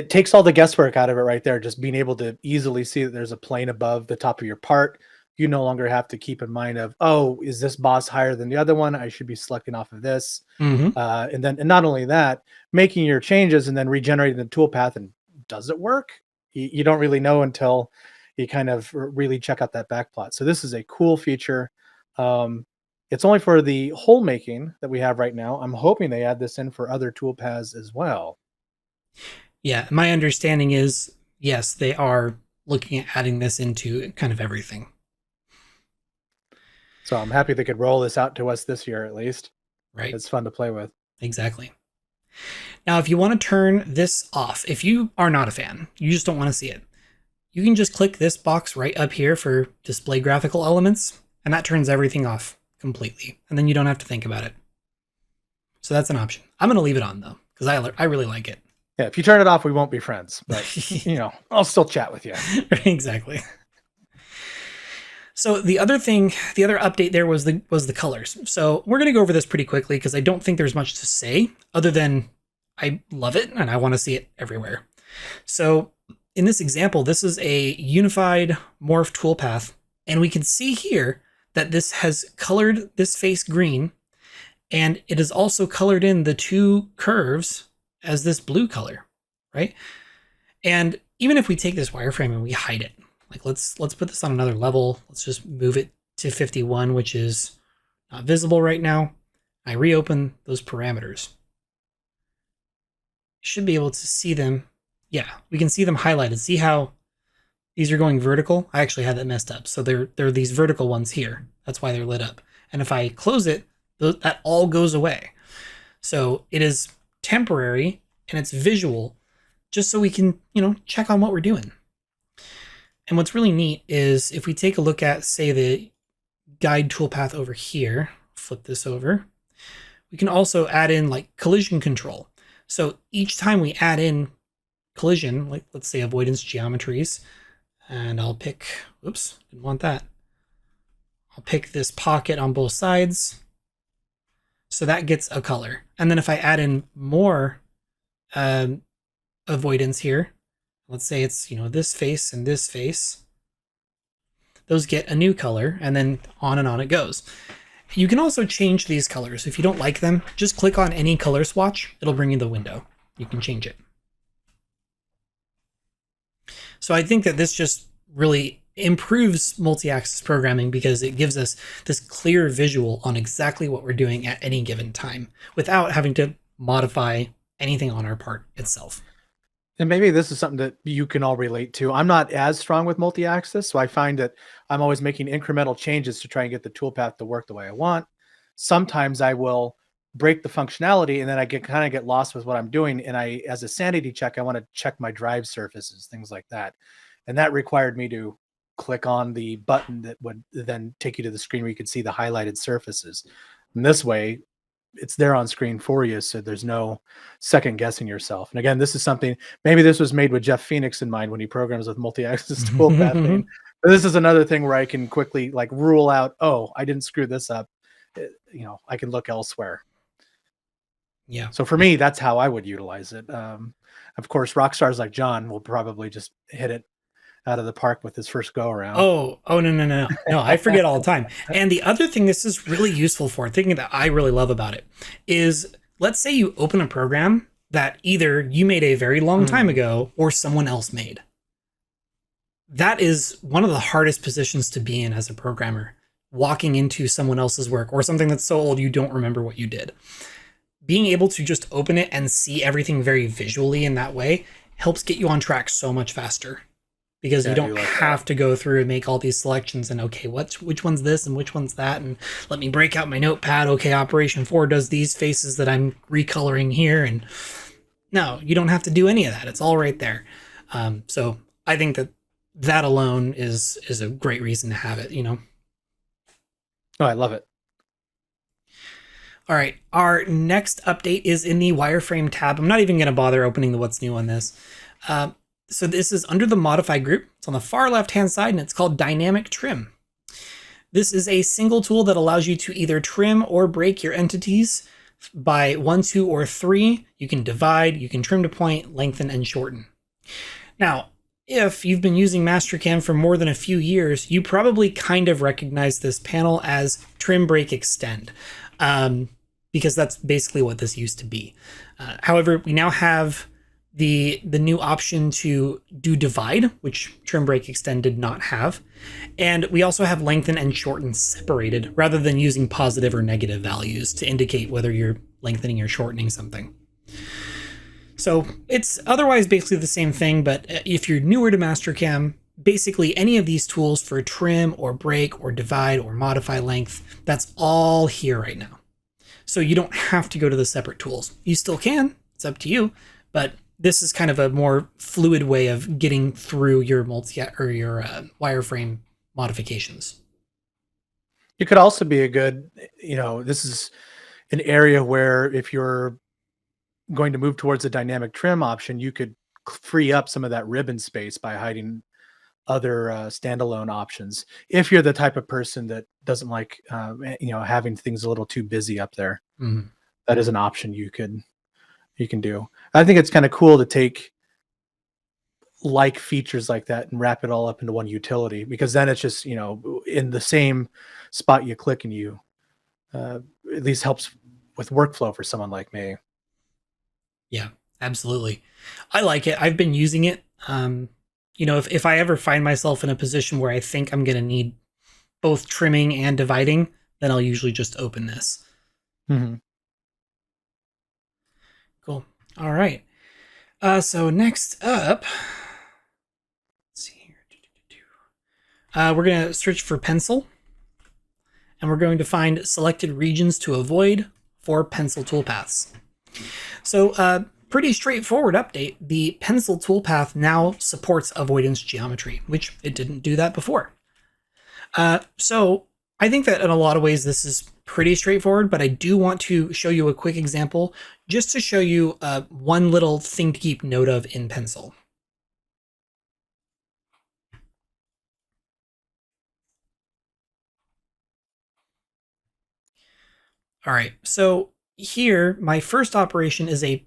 [SPEAKER 2] takes all the guesswork out of it right there. Just being able to easily see that there's a plane above the top of your part. You no longer have to keep in mind of, oh, is this boss higher than the other one? I should be selecting off of this.
[SPEAKER 1] Mm-hmm.
[SPEAKER 2] And not only that, making your changes and then regenerating the toolpath. And does it work? You don't really know until you kind of really check out that backplot. So this is a cool feature. It's only for the hole making that we have right now. I'm hoping they add this in for other toolpaths as well.
[SPEAKER 1] Yeah, my understanding is, yes, they are looking at adding this into kind of everything.
[SPEAKER 2] So I'm happy they could roll this out to us this year, at least.
[SPEAKER 1] Right.
[SPEAKER 2] It's fun to play with.
[SPEAKER 1] Exactly. Now, if you want to turn this off, if you are not a fan, you just don't want to see it, you can just click this box right up here for display graphical elements, and that turns everything off completely. And then you don't have to think about it. So that's an option. I'm going to leave it on though, because I really like it.
[SPEAKER 2] Yeah, if you turn it off, we won't be friends, but I'll still chat with you.
[SPEAKER 1] Exactly. So the other update there was the colors. So we're going to go over this pretty quickly because I don't think there's much to say other than I love it and I want to see it everywhere. So in this example, this is a unified morph toolpath, and we can see here that this has colored this face green, and it is also colored in the two curves as this blue color, right? And even if we take this wireframe and we hide it, like let's put this on another level. Let's just move it to 51, which is not visible right now. I reopen those parameters. You should be able to see them. Yeah, we can see them highlighted. See how these are going vertical? I actually had that messed up. So there are these vertical ones here. That's why they're lit up. And if I close it, that all goes away. So it is temporary and it's visual, just so we can, check on what we're doing. And what's really neat is if we take a look at, say, the guide toolpath over here, flip this over, we can also add in like collision control. So each time we add in collision, like let's say avoidance geometries, and I'll pick, oops, didn't want that. I'll pick this pocket on both sides. So that gets a color. And then if I add in more avoidance here, let's say it's, this face and this face, those get a new color, and then on it goes. You can also change these colors. If you don't like them, just click on any color swatch. It'll bring you the window. You can change it. So I think that this just really improves multi-axis programming because it gives us this clear visual on exactly what we're doing at any given time without having to modify anything on our part itself.
[SPEAKER 2] And maybe this is something that you can all relate to. I'm not as strong with multi-axis, so I find that I'm always making incremental changes to try and get the toolpath to work the way I want. Sometimes I will break the functionality and then I kind of get lost with what I'm doing. And as a sanity check, I want to check my drive surfaces, things like that. And that required me to click on the button that would then take you to the screen where you could see the highlighted surfaces. And this way, it's there on screen for you, so there's no second guessing yourself. And again, this is something, maybe this was made with Jeff Phoenix in mind when he programs with multi-axis toolpathing. But this is another thing where I can quickly like rule out, oh, I didn't screw this up. I can look elsewhere.
[SPEAKER 1] Yeah.
[SPEAKER 2] So for me, that's how I would utilize it. Of course, rock stars like John will probably just hit it out of the park with his first go around.
[SPEAKER 1] Oh, no. I forget all the time. And the other thing this is really useful for, thinking that I really love about it, is let's say you open a program that either you made a very long time ago or someone else made. That is one of the hardest positions to be in as a programmer, walking into someone else's work or something that's so old you don't remember what you did. Being able to just open it and see everything very visually in that way helps get you on track so much faster, because you don't have to go through and make all these selections and, okay, which one's this and which one's that, and let me break out my notepad. Okay, Operation 4 does these faces that I'm recoloring here. And no, you don't have to do any of that. It's all right there. So I think that alone is a great reason to have it,
[SPEAKER 2] Oh, I love it.
[SPEAKER 1] All right, our next update is in the wireframe tab. I'm not even going to bother opening the what's new on this. So this is under the modify group. It's on the far left-hand side, and it's called Dynamic Trim. This is a single tool that allows you to either trim or break your entities by 1, 2, or 3. You can divide, you can trim to point, lengthen, and shorten. Now, if you've been using Mastercam for more than a few years, you probably kind of recognize this panel as trim, break, extend. Because that's basically what this used to be. However, we now have the new option to do divide, which trim, break, extend did not have. And we also have lengthen and shorten separated, rather than using positive or negative values to indicate whether you're lengthening or shortening something. So it's otherwise basically the same thing, but if you're newer to Mastercam, basically any of these tools for trim or break or divide or modify length, that's all here right now. So you don't have to go to the separate tools. You still can, it's up to you, but this is kind of a more fluid way of getting through your wireframe modifications.
[SPEAKER 2] It could also be a good, this is an area where if you're going to move towards a dynamic trim option, you could free up some of that ribbon space by hiding other standalone options. If you're the type of person that doesn't like, having things a little too busy up there, that is an option you can do. I think it's kind of cool to take like features like that and wrap it all up into one utility, because then it's just, in the same spot you click, and you at least helps with workflow for someone like me.
[SPEAKER 1] Yeah, absolutely. I like it. I've been using it. If I ever find myself in a position where I think I'm going to need both trimming and dividing, then I'll usually just open this. Cool. All right. So next up, let's see here. We're going to search for pencil, and we're going to find selected regions to avoid for pencil toolpaths. So pretty straightforward update. The pencil toolpath now supports avoidance geometry, which it didn't do that before. So I think that in a lot of ways this is pretty straightforward, but I do want to show you a quick example just to show you one little thing to keep note of in pencil. All right, so here, my first operation is a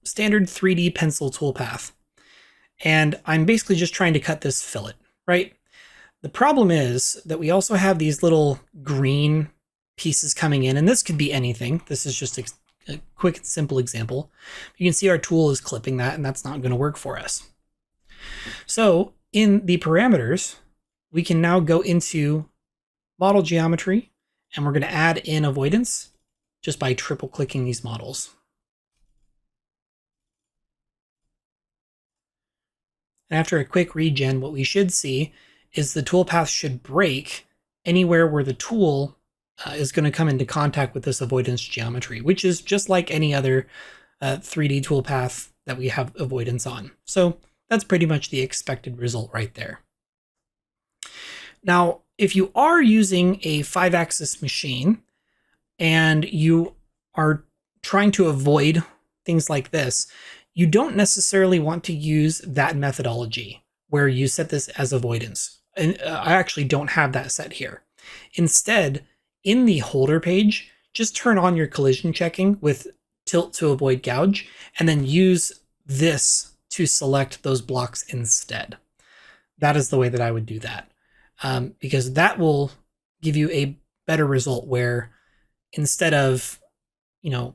[SPEAKER 1] standard 3D pencil toolpath. And I'm basically just trying to cut this fillet, right? The problem is that we also have these little green pieces coming in, and this could be anything. This is just a quick, simple example. You can see our tool is clipping that, and that's not going to work for us. So in the parameters, we can now go into model geometry, and we're going to add in avoidance just by triple clicking these models. And after a quick regen, what we should see is the toolpath should break anywhere where the tool is going to come into contact with this avoidance geometry, which is just like any other 3D toolpath that we have avoidance on. So that's pretty much the expected result right there. Now, if you are using a 5-axis machine and you are trying to avoid things like this, you don't necessarily want to use that methodology where you set this as avoidance. And I actually don't have that set here. Instead, in the holder page, just turn on your collision checking with tilt to avoid gouge, and then use this to select those blocks instead. That is the way that I would do that, because that will give you a better result where instead of, you know,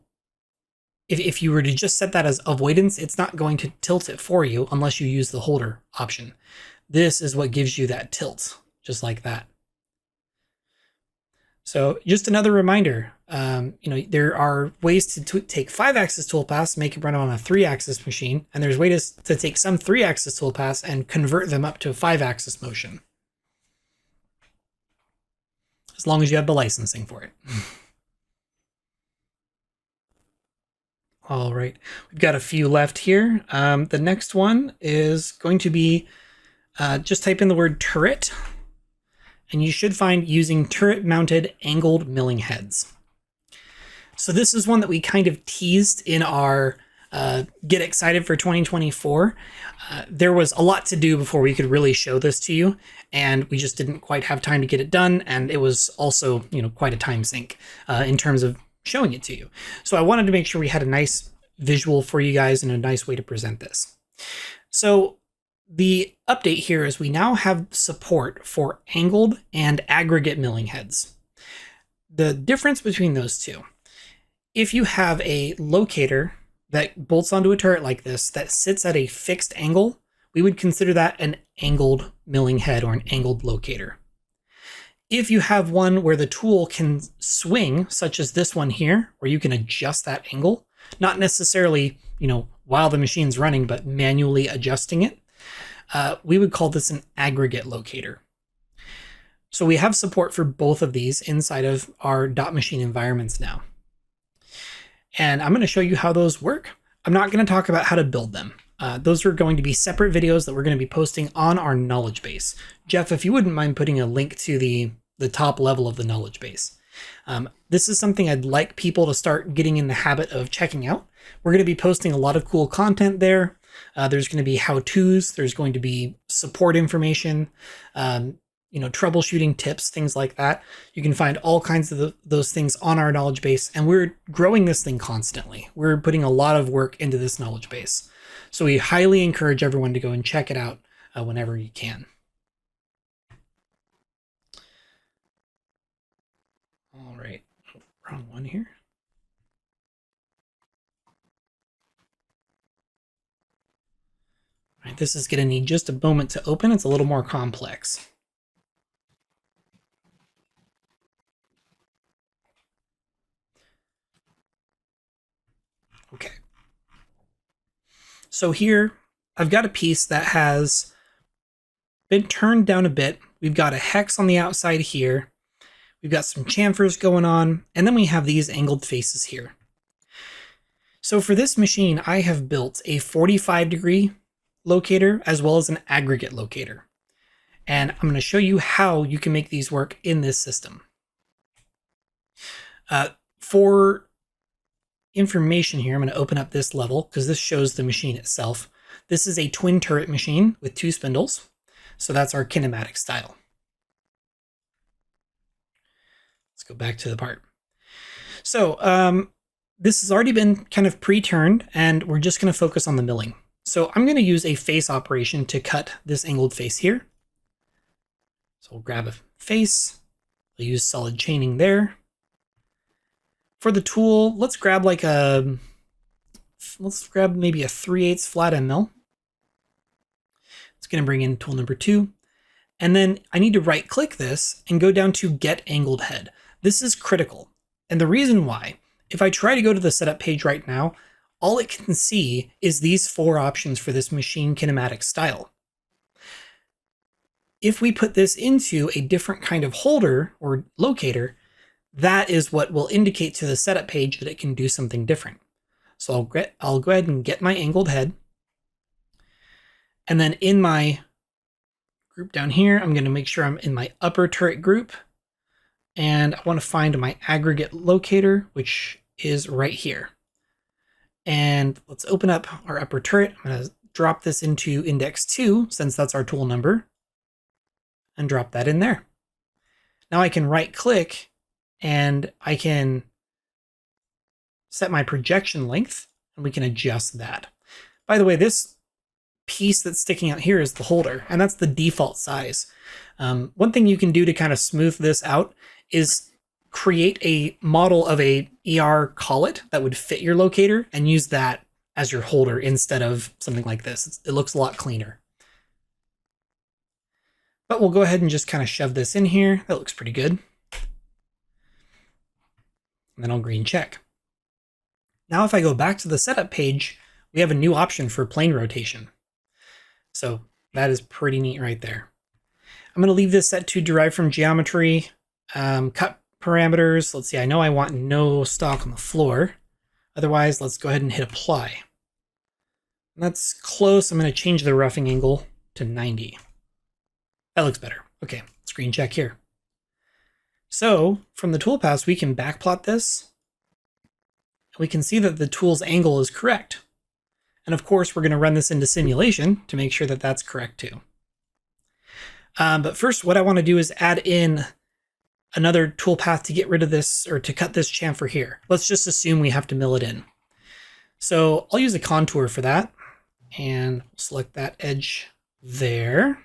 [SPEAKER 1] if you were to just set that as avoidance, it's not going to tilt it for you unless you use the holder option. This is what gives you that tilt, just like that. So just another reminder, you know, there are ways to take 5-axis toolpaths, make it run on a 3-axis machine, and there's ways to take some 3-axis toolpaths and convert them up to a 5-axis motion. As long as you have the licensing for it. All right, we've got a few left here. The next one is going to be, just type in the word turret, and you should find using turret-mounted angled milling heads. So this is one that we kind of teased in our Get Excited for 2024. There was a lot to do before we could really show this to you, and we just didn't quite have time to get it done, and it was also, you know, quite a time sink in terms of showing it to you. So I wanted to make sure we had a nice visual for you guys and a nice way to present this. So the update here is we now have support for angled and aggregate milling heads. The difference between those two, if you have a locator that bolts onto a turret like this that sits at a fixed angle, we would consider that an angled milling head or an angled locator. If you have one where the tool can swing, such as this one here, where you can adjust that angle, not necessarily, you know, while the machine's running, but manually adjusting it, we would call this an aggregate locator. So we have support for both of these inside of our dot machine environments now. And I'm going to show you how those work. I'm not going to talk about how to build them. Those are going to be separate videos that we're going to be posting on our knowledge base. Jeff, if you wouldn't mind putting a link to the top level of the knowledge base. This is something I'd like people to start getting in the habit of checking out. We're going to be posting a lot of cool content there. There's going to be how-tos. There's going to be support information, you know, troubleshooting tips, things like that. You can find all kinds of those things on our knowledge base, and we're growing this thing constantly. We're putting a lot of work into this knowledge base. So we highly encourage everyone to go and check it out whenever you can. All right, oh, wrong one here. All right, this is going to need just a moment to open. It's a little more complex. Okay. So here, I've got a piece that has been turned down a bit. We've got a hex on the outside here. We've got some chamfers going on, and then we have these angled faces here. So for this machine, I have built a 45-degree locator as well as an aggregate locator. And I'm going to show you how you can make these work in this system. For information here, I'm going to open up this level because this shows the machine itself. This is a twin turret machine with 2 spindles. So that's our kinematic style. Let's go back to the part. So this has already been kind of pre-turned, and we're just going to focus on the milling. So I'm going to use a face operation to cut this angled face here. So we'll grab a face. We'll use solid chaining there. For the tool, let's grab maybe a 3/8 flat end mill. It's going to bring in tool number 2. And then I need to right click this and go down to Get Angled Head. This is critical. And the reason why, if I try to go to the setup page right now, all it can see is these 4 options for this machine kinematic style. If we put this into a different kind of holder or locator, that is what will indicate to the setup page that it can do something different. So I'll go ahead and get my angled head. And then in my group down here, I'm going to make sure I'm in my upper turret group. And I want to find my aggregate locator, which is right here. And let's open up our upper turret. I'm going to drop this into index 2, since that's our tool number, and drop that in there. Now I can right click and I can set my projection length, and we can adjust that. By the way, this piece that's sticking out here is the holder, and that's the default size. One thing you can do to kind of smooth this out is create a model of a ER collet that would fit your locator and use that as your holder instead of something like this. It looks a lot cleaner. But we'll go ahead and just kind of shove this in here. That looks pretty good. And then I'll green check. Now if I go back to the setup page, we have a new option for plane rotation. So that is pretty neat right there. I'm going to leave this set to derive from geometry, cut parameters. Let's see, I know I want no stock on the floor. Otherwise, let's go ahead and hit apply. That's close. I'm going to change the roughing angle to 90. That looks better. Okay, let's green check here. So from the toolpaths, we can backplot this. We can see that the tool's angle is correct. And of course, we're going to run this into simulation to make sure that that's correct too. But first, what I want to do is add in another toolpath to get rid of this, or to cut this chamfer here. Let's just assume we have to mill it in. So I'll use a contour for that, and select that edge there.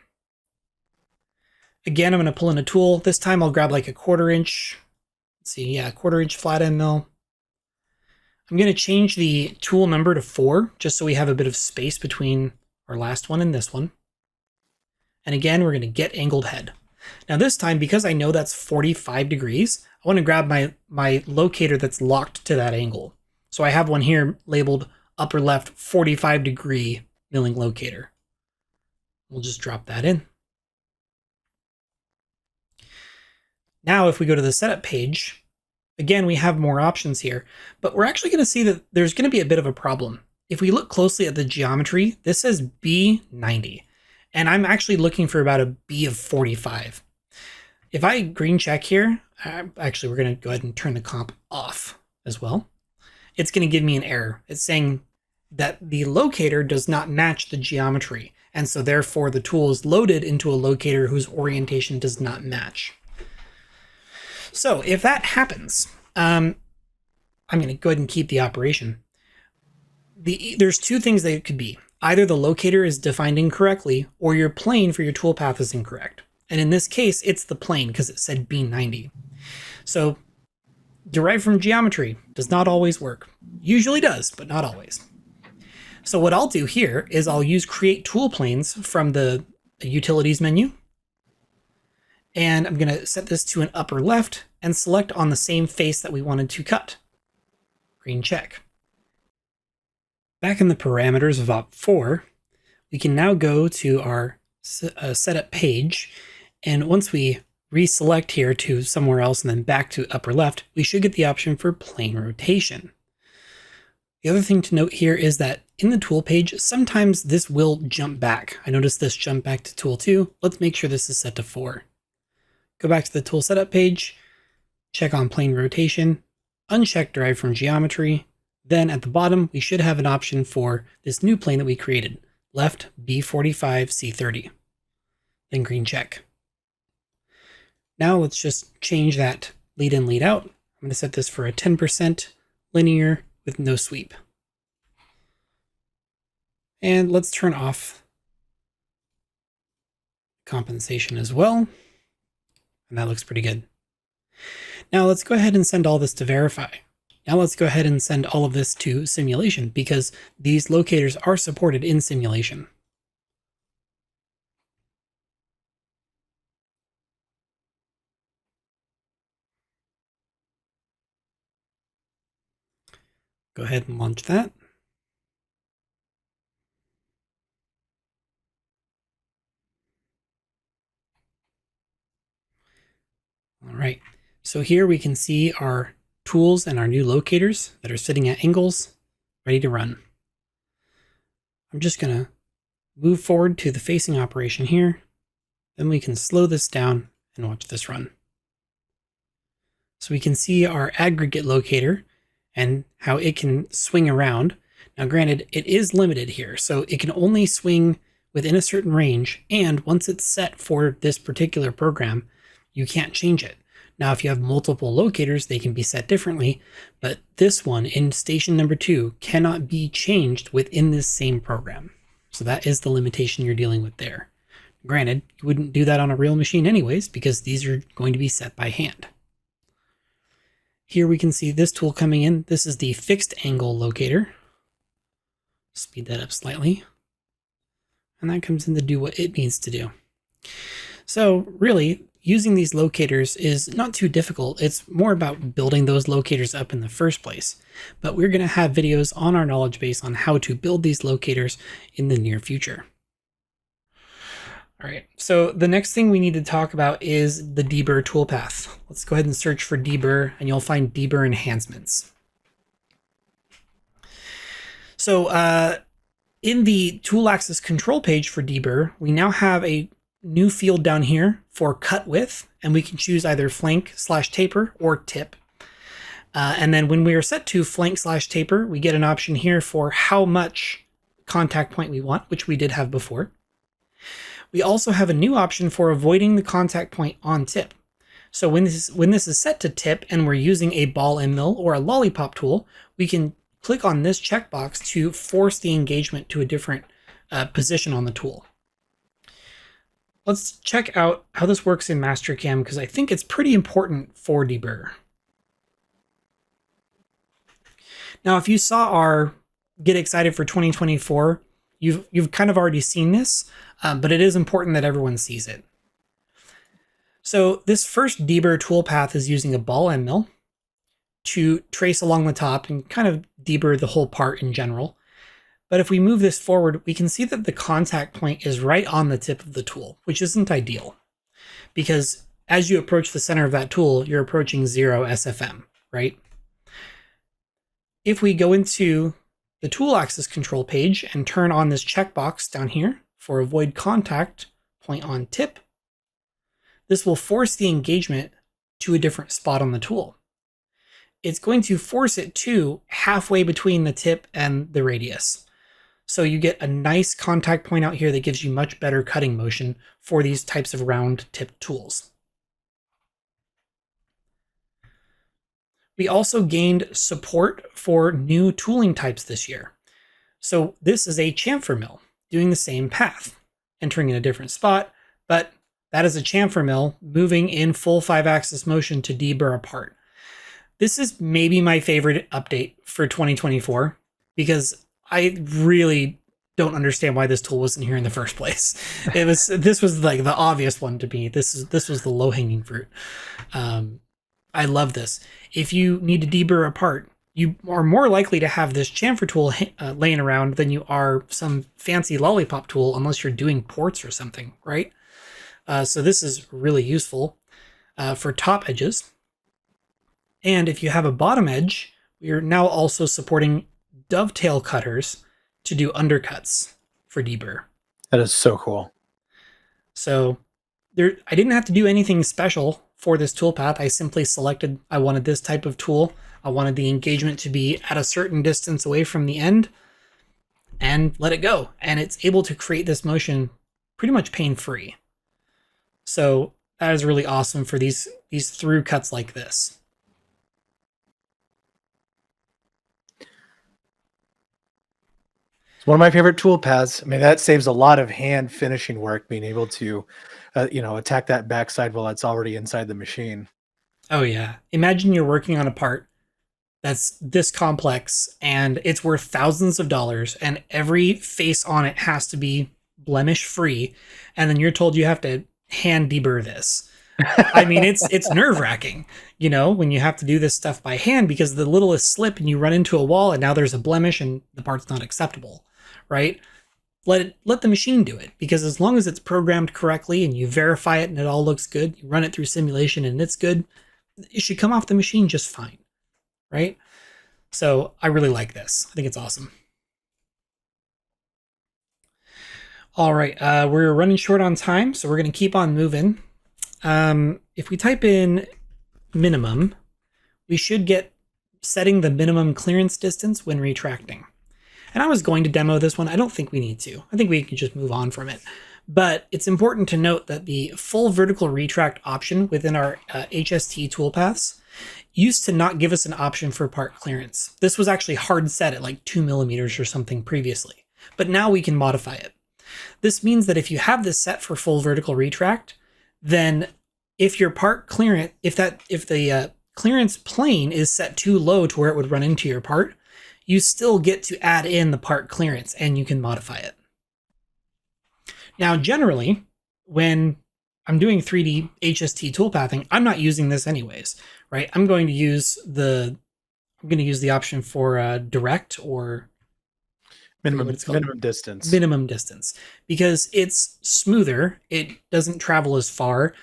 [SPEAKER 1] Again, I'm going to pull in a tool. This time I'll grab like a 1/4 inch. Let's see, yeah, 1/4 inch flat end mill. I'm going to change the tool number to 4, just so we have a bit of space between our last one and this one. And again, we're going to get angled head. Now this time, because I know that's 45 degrees, I want to grab my locator that's locked to that angle. So I have one here labeled upper left 45 degree milling locator. We'll just drop that in. Now if we go to the setup page, again, we have more options here, but we're actually going to see that there's going to be a bit of a problem. If we look closely at the geometry, this says B90. And I'm actually looking for about a B of 45. If I green check here, actually we're going to go ahead and turn the comp off as well. It's going to give me an error. It's saying that the locator does not match the geometry. And so therefore the tool is loaded into a locator whose orientation does not match. So if that happens, I'm going to go ahead and keep the operation. There's two things that it could be. Either the locator is defined incorrectly, or your plane for your toolpath is incorrect. And in this case, it's the plane because it said B90. So derived from geometry does not always work. Usually does, but not always. So what I'll do here is I'll use create tool planes from the utilities menu. And I'm going to set this to an upper left and select on the same face that we wanted to cut. Green check. Back in the parameters of Op4, we can now go to our setup page. And once we reselect here to somewhere else and then back to upper left, we should get the option for plane rotation. The other thing to note here is that in the tool page, sometimes this will jump back. I noticed this jump back to tool 2. Let's make sure this is set to 4. Go back to the tool setup page, check on plane rotation, uncheck derive from geometry. Then at the bottom, we should have an option for this new plane that we created, left B45 C30. Then green check. Now let's just change that lead in, lead out. I'm going to set this for a 10% linear with no sweep. And let's turn off compensation as well. And that looks pretty good. Now let's go ahead and send all this to verify. Now let's go ahead and send all of this to simulation because these locators are supported in simulation. Go ahead and launch that. All right, so here we can see our tools and our new locators that are sitting at angles, ready to run. I'm just going to move forward to the facing operation here. Then we can slow this down and watch this run. So we can see our aggregate locator, and how it can swing around. Now, granted, it is limited here, so it can only swing within a certain range, and once it's set for this particular program, you can't change it. Now, if you have multiple locators, they can be set differently, but this one in station number 2 cannot be changed within this same program. So that is the limitation you're dealing with there. Granted, you wouldn't do that on a real machine anyways, because these are going to be set by hand. Here we can see this tool coming in. This is the fixed angle locator. Speed that up slightly. And that comes in to do what it needs to do. So really, using these locators is not too difficult. It's more about building those locators up in the first place. But we're going to have videos on our knowledge base on how to build these locators in the near future. All right, so the next thing we need to talk about is the Deburr toolpath. Let's go ahead and search for Deburr, and you'll find Deburring Enhancements. So in the tool axis control page for Deburr, we now have a new field down here for cut width, and we can choose either flank/taper or tip. And then when we are set to flank/taper, we get an option here for how much contact point we want, which we did have before. We also have a new option for avoiding the contact point on tip. So when this is set to tip and we're using a ball and mill or a lollipop tool, we can click on this checkbox to force the engagement to a different position on the tool. Let's check out how this works in Mastercam, because I think it's pretty important for Deburr. Now, if you saw our Get Excited for 2024, you've kind of already seen this, but it is important that everyone sees it. So this first Deburr toolpath is using a ball end mill to trace along the top and kind of deburr the whole part in general. But if we move this forward, we can see that the contact point is right on the tip of the tool, which isn't ideal, because as you approach the center of that tool, you're approaching 0 SFM, right? If we go into the tool axis control page and turn on this checkbox down here for avoid contact point on tip, this will force the engagement to a different spot on the tool. It's going to force it to halfway between the tip and the radius. So you get a nice contact point out here that gives you much better cutting motion for these types of round tipped tools. We also gained support for new tooling types this year. So this is a chamfer mill doing the same path, entering in a different spot, but that is a chamfer mill moving in full 5-axis motion to deburr a part. This is maybe my favorite update for 2024, because I really don't understand why this tool wasn't here in the first place. This was like the obvious one to me. This was the low-hanging fruit. I love this. If you need to deburr a part, you are more likely to have this chamfer tool laying around than you are some fancy lollipop tool, unless you're doing ports or something, right? So this is really useful for top edges. And if you have a bottom edge, we are now also supporting dovetail cutters to do undercuts for deburr.
[SPEAKER 2] That is so cool.
[SPEAKER 1] So I didn't have to do anything special for this toolpath. I simply selected I wanted this type of tool. I wanted the engagement to be at a certain distance away from the end, and let it go. And it's able to create this motion pretty much pain-free. So that is really awesome for these through cuts like this.
[SPEAKER 2] It's one of my favorite tool paths. I mean, that saves a lot of hand finishing work, being able to, attack that backside while it's already inside the machine.
[SPEAKER 1] Oh yeah. Imagine you're working on a part that's this complex and it's worth thousands of dollars, and every face on it has to be blemish free. And then you're told you have to hand deburr this. I mean, it's nerve-wracking, when you have to do this stuff by hand, because the littlest slip and you run into a wall and now there's a blemish and the part's not acceptable, right? Let the machine do it, because as long as it's programmed correctly and you verify it and it all looks good, you run it through simulation and it's good, it should come off the machine just fine, right? So I really like this. I think it's awesome. All right, we're running short on time, so we're going to keep on moving. If we type in minimum, we should get setting the minimum clearance distance when retracting. And I was going to demo this one. I don't think we need to. I think we can just move on from it. But it's important to note that the full vertical retract option within our HST toolpaths used to not give us an option for part clearance. This was actually hard set at like 2 millimeters or something previously, but now we can modify it. This means that if you have this set for full vertical retract, then if your part clearance, if the clearance plane is set too low to where it would run into your part, you still get to add in the part clearance and you can modify it. Now, generally, when I'm doing 3D HST toolpathing, I'm not using this anyways, right? I'm going to use the option for direct or
[SPEAKER 2] minimum distance.
[SPEAKER 1] Minimum distance, because it's smoother. It doesn't travel as far.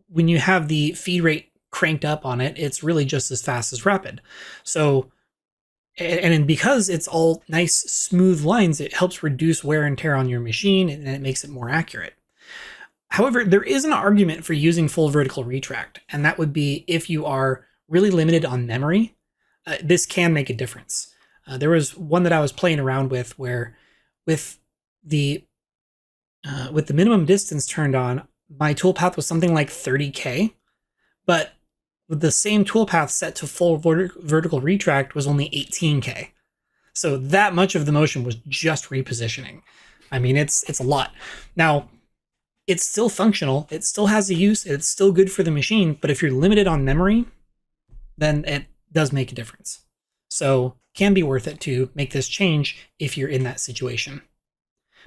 [SPEAKER 1] When you have the feed rate cranked up on it, it's really just as fast as rapid. So, and because it's all nice smooth lines, it helps reduce wear and tear on your machine, and it makes it more accurate. However, there is an argument for using full vertical retract, and that would be if you are really limited on memory, this can make a difference. There was one that I was playing around with where with the minimum distance turned on, my toolpath was something like 30K, but with the same toolpath set to full vertical retract was only 18K. So that much of the motion was just repositioning. I mean, it's a lot. Now, it's still functional. It still has a use. It's still good for the machine. But if you're limited on memory, then it does make a difference. So can be worth it to make this change if you're in that situation.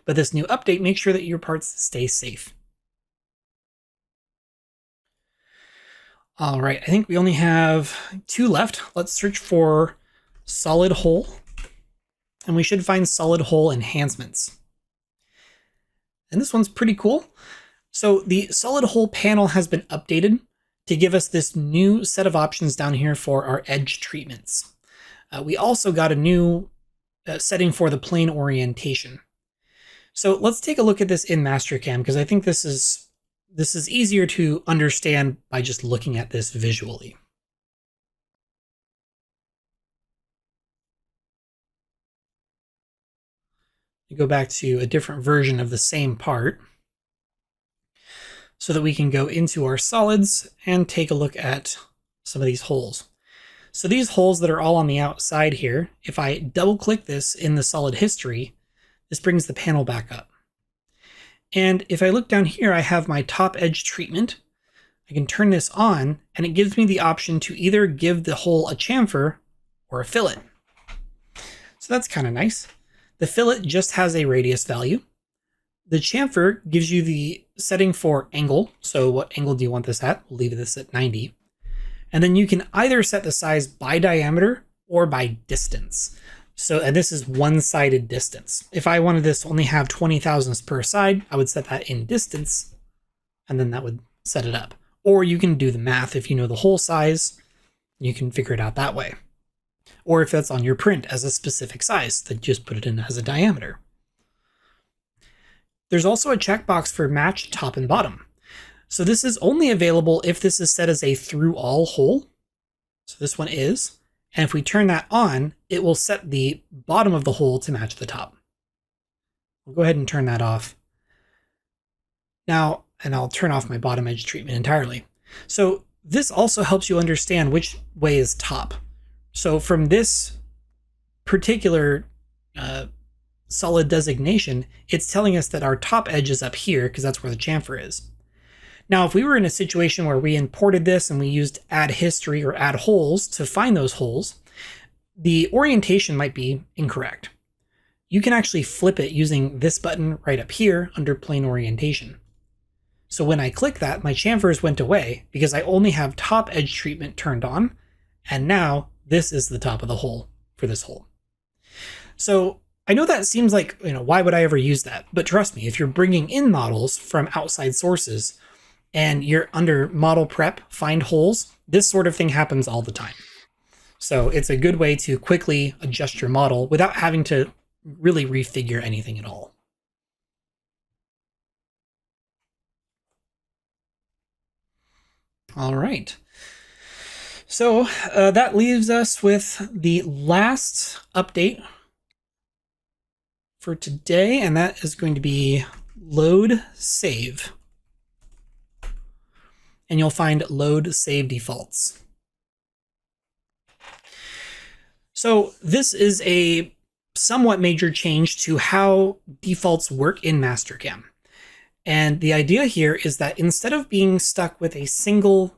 [SPEAKER 1] But this new update makes sure that your parts stay safe. All right, I think we only have 2 left. Let's search for solid hole. And we should find solid hole enhancements. And this one's pretty cool. So the solid hole panel has been updated to give us this new set of options down here for our edge treatments. We also got a new setting for the plane orientation. So let's take a look at this in Mastercam, because I think this is easier to understand by just looking at this visually. You go back to a different version of the same part so that we can go into our solids and take a look at some of these holes. So these holes that are all on the outside here, if I double click this in the solid history, this brings the panel back up. And if I look down here, I have my top edge treatment. I can turn this on and it gives me the option to either give the hole a chamfer or a fillet. So that's kind of nice. The fillet just has a radius value. The chamfer gives you the setting for angle. So what angle do you want this at? We'll leave this at 90. And then you can either set the size by diameter or by distance. So, and this is one-sided distance. If I wanted this to only have 20 thousandths per side, I would set that in distance, and then that would set it up. Or you can do the math. If you know the hole size, you can figure it out that way. Or if that's on your print as a specific size, then just put it in as a diameter. There's also a checkbox for match top and bottom. So this is only available if this is set as a through all hole. So this one is. And if we turn that on, it will set the bottom of the hole to match the top. We'll go ahead and turn that off. Now, and I'll turn off my bottom edge treatment entirely. So this also helps you understand which way is top. So from this particular solid designation, it's telling us that our top edge is up here because that's where the chamfer is. Now, if we were in a situation where we imported this and we used add history or add holes to find those holes, the orientation might be incorrect. You can actually flip it using this button right up here under plane orientation. So when I click that, my chamfers went away because I only have top edge treatment turned on, and now this is the top of the hole for this hole. So I know that seems like, why would I ever use that? But trust me, if you're bringing in models from outside sources and you're under model prep, find holes, this sort of thing happens all the time. So it's a good way to quickly adjust your model without having to really refigure anything at all. All right. So that leaves us with the last update for today, and that is going to be load save. And you'll find load save defaults. So this is a somewhat major change to how defaults work in Mastercam. And the idea here is that instead of being stuck with a single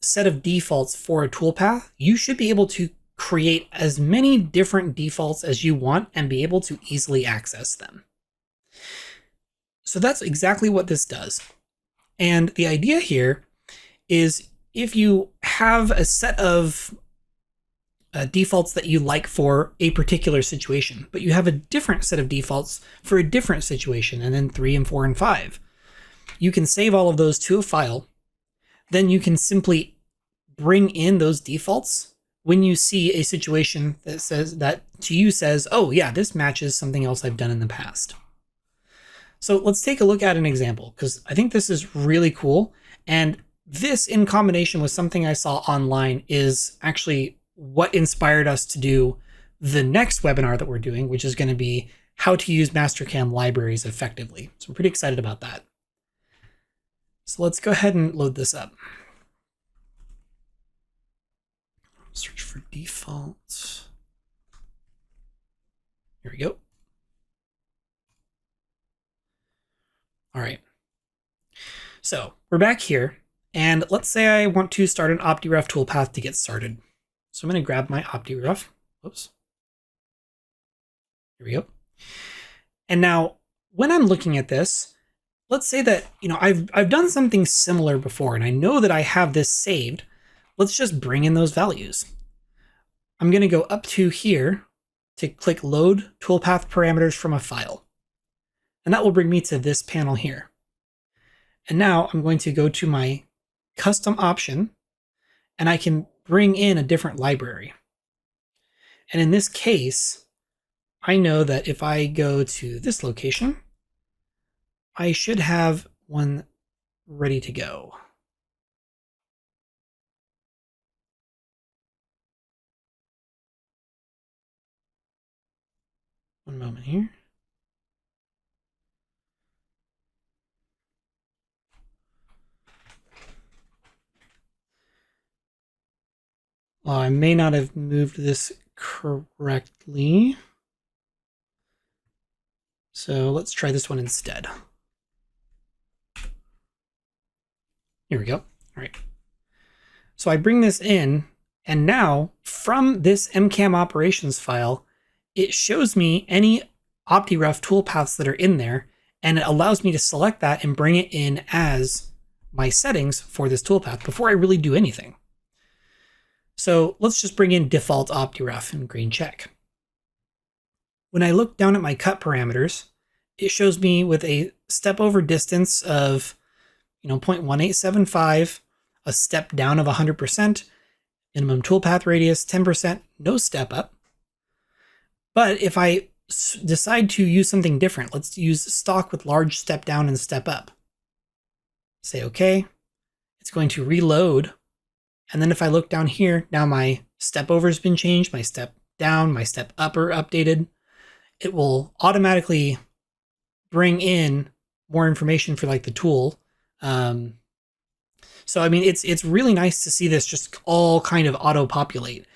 [SPEAKER 1] set of defaults for a toolpath, you should be able to create as many different defaults as you want and be able to easily access them. So that's exactly what this does. And the idea here is if you have a set of defaults that you like for a particular situation, but you have a different set of defaults for a different situation, and then 3 and 4 and 5, you can save all of those to a file. Then you can simply bring in those defaults when you see a situation that says that to you says, oh yeah, this matches something else I've done in the past. So let's take a look at an example, because I think this is really cool. And this, in combination with something I saw online, is actually what inspired us to do the next webinar that we're doing, which is going to be how to use Mastercam libraries effectively. So I'm pretty excited about that. So let's go ahead and load this up. Search for defaults. Here we go. All right. So we're back here, and let's say I want to start an OptiRough toolpath to get started. So I'm going to grab my OptiRough. Whoops. Here we go. And now when I'm looking at this, let's say that, I've done something similar before, and I know that I have this saved. Let's just bring in those values. I'm going to go up to here to click Load Toolpath Parameters from a File. And that will bring me to this panel here. And now I'm going to go to my Custom option, and I can bring in a different library. And in this case, I know that if I go to this location, I should have one ready to go. One moment here. Well, I may not have moved this correctly. So let's try this one instead. Here we go. All right. So I bring this in, and now from this MCAM operations file, it shows me any OptiRough toolpaths that are in there, and it allows me to select that and bring it in as my settings for this toolpath before I really do anything. So let's just bring in default OptiRough and green check. When I look down at my cut parameters, it shows me with a step over distance of 0.1875, a step down of 100%, minimum toolpath radius 10%, no step up. But if I decide to use something different, let's use stock with large step down and step up. Say OK. It's going to reload. And then if I look down here, now my step over has been changed, my step down, my step up are updated. It will automatically bring in more information for like the tool. So I mean, it's really nice to see this just all kind of auto-populate.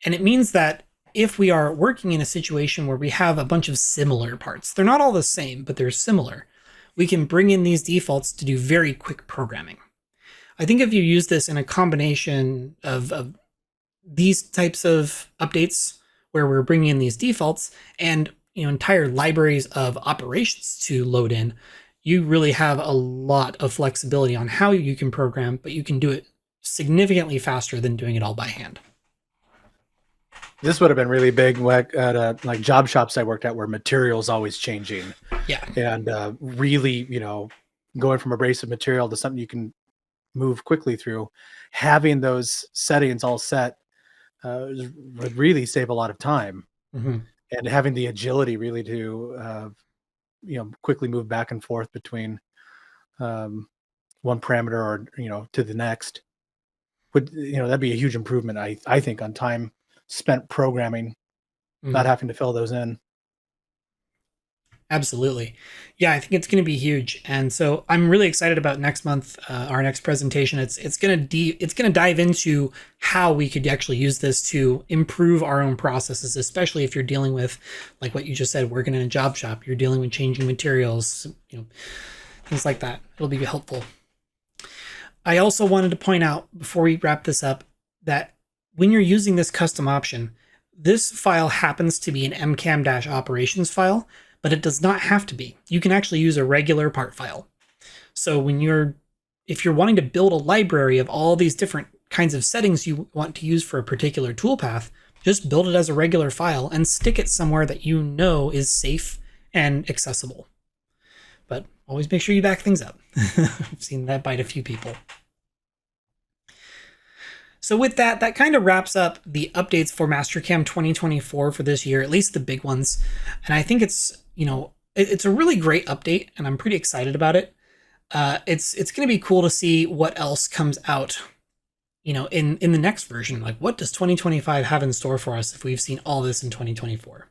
[SPEAKER 1] And it means that if we are working in a situation where we have a bunch of similar parts, they're not all the same, but they're similar, we can bring in these defaults to do very quick programming. I think if you use this in a combination of these types of updates where we're bringing in these defaults and entire libraries of operations to load in, you really have a lot of flexibility on how you can program, but you can do it significantly faster than doing it all by hand.
[SPEAKER 2] This would have been really big at like job shops I worked at, where materials always changing.
[SPEAKER 1] Yeah.
[SPEAKER 2] And really, going from abrasive material to something you can move quickly through, having those settings all set would really save a lot of time.
[SPEAKER 1] Mm-hmm.
[SPEAKER 2] And having the agility really to quickly move back and forth between one parameter or to the next. would, that'd be a huge improvement, I think, on time spent programming, not having to fill those in.
[SPEAKER 1] Absolutely. Yeah, I think it's going to be huge. And so I'm really excited about next month, our next presentation. It's going to dive into how we could actually use this to improve our own processes, especially if you're dealing with, like what you just said, working in a job shop, you're dealing with changing materials, things like that. It'll be helpful. I also wanted to point out before we wrap this up that when you're using this custom option, this file happens to be an MCAM-operations file, but it does not have to be. You can actually use a regular part file. So if you're wanting to build a library of all these different kinds of settings you want to use for a particular toolpath, just build it as a regular file and stick it somewhere that you know is safe and accessible. But always make sure you back things up. I've seen that bite a few people. So with that kind of wraps up the updates for Mastercam 2024 for this year, at least the big ones. And I think it's a really great update, and I'm pretty excited about it. It's going to be cool to see what else comes out, in the next version. Like, what does 2025 have in store for us if we've seen all this in 2024?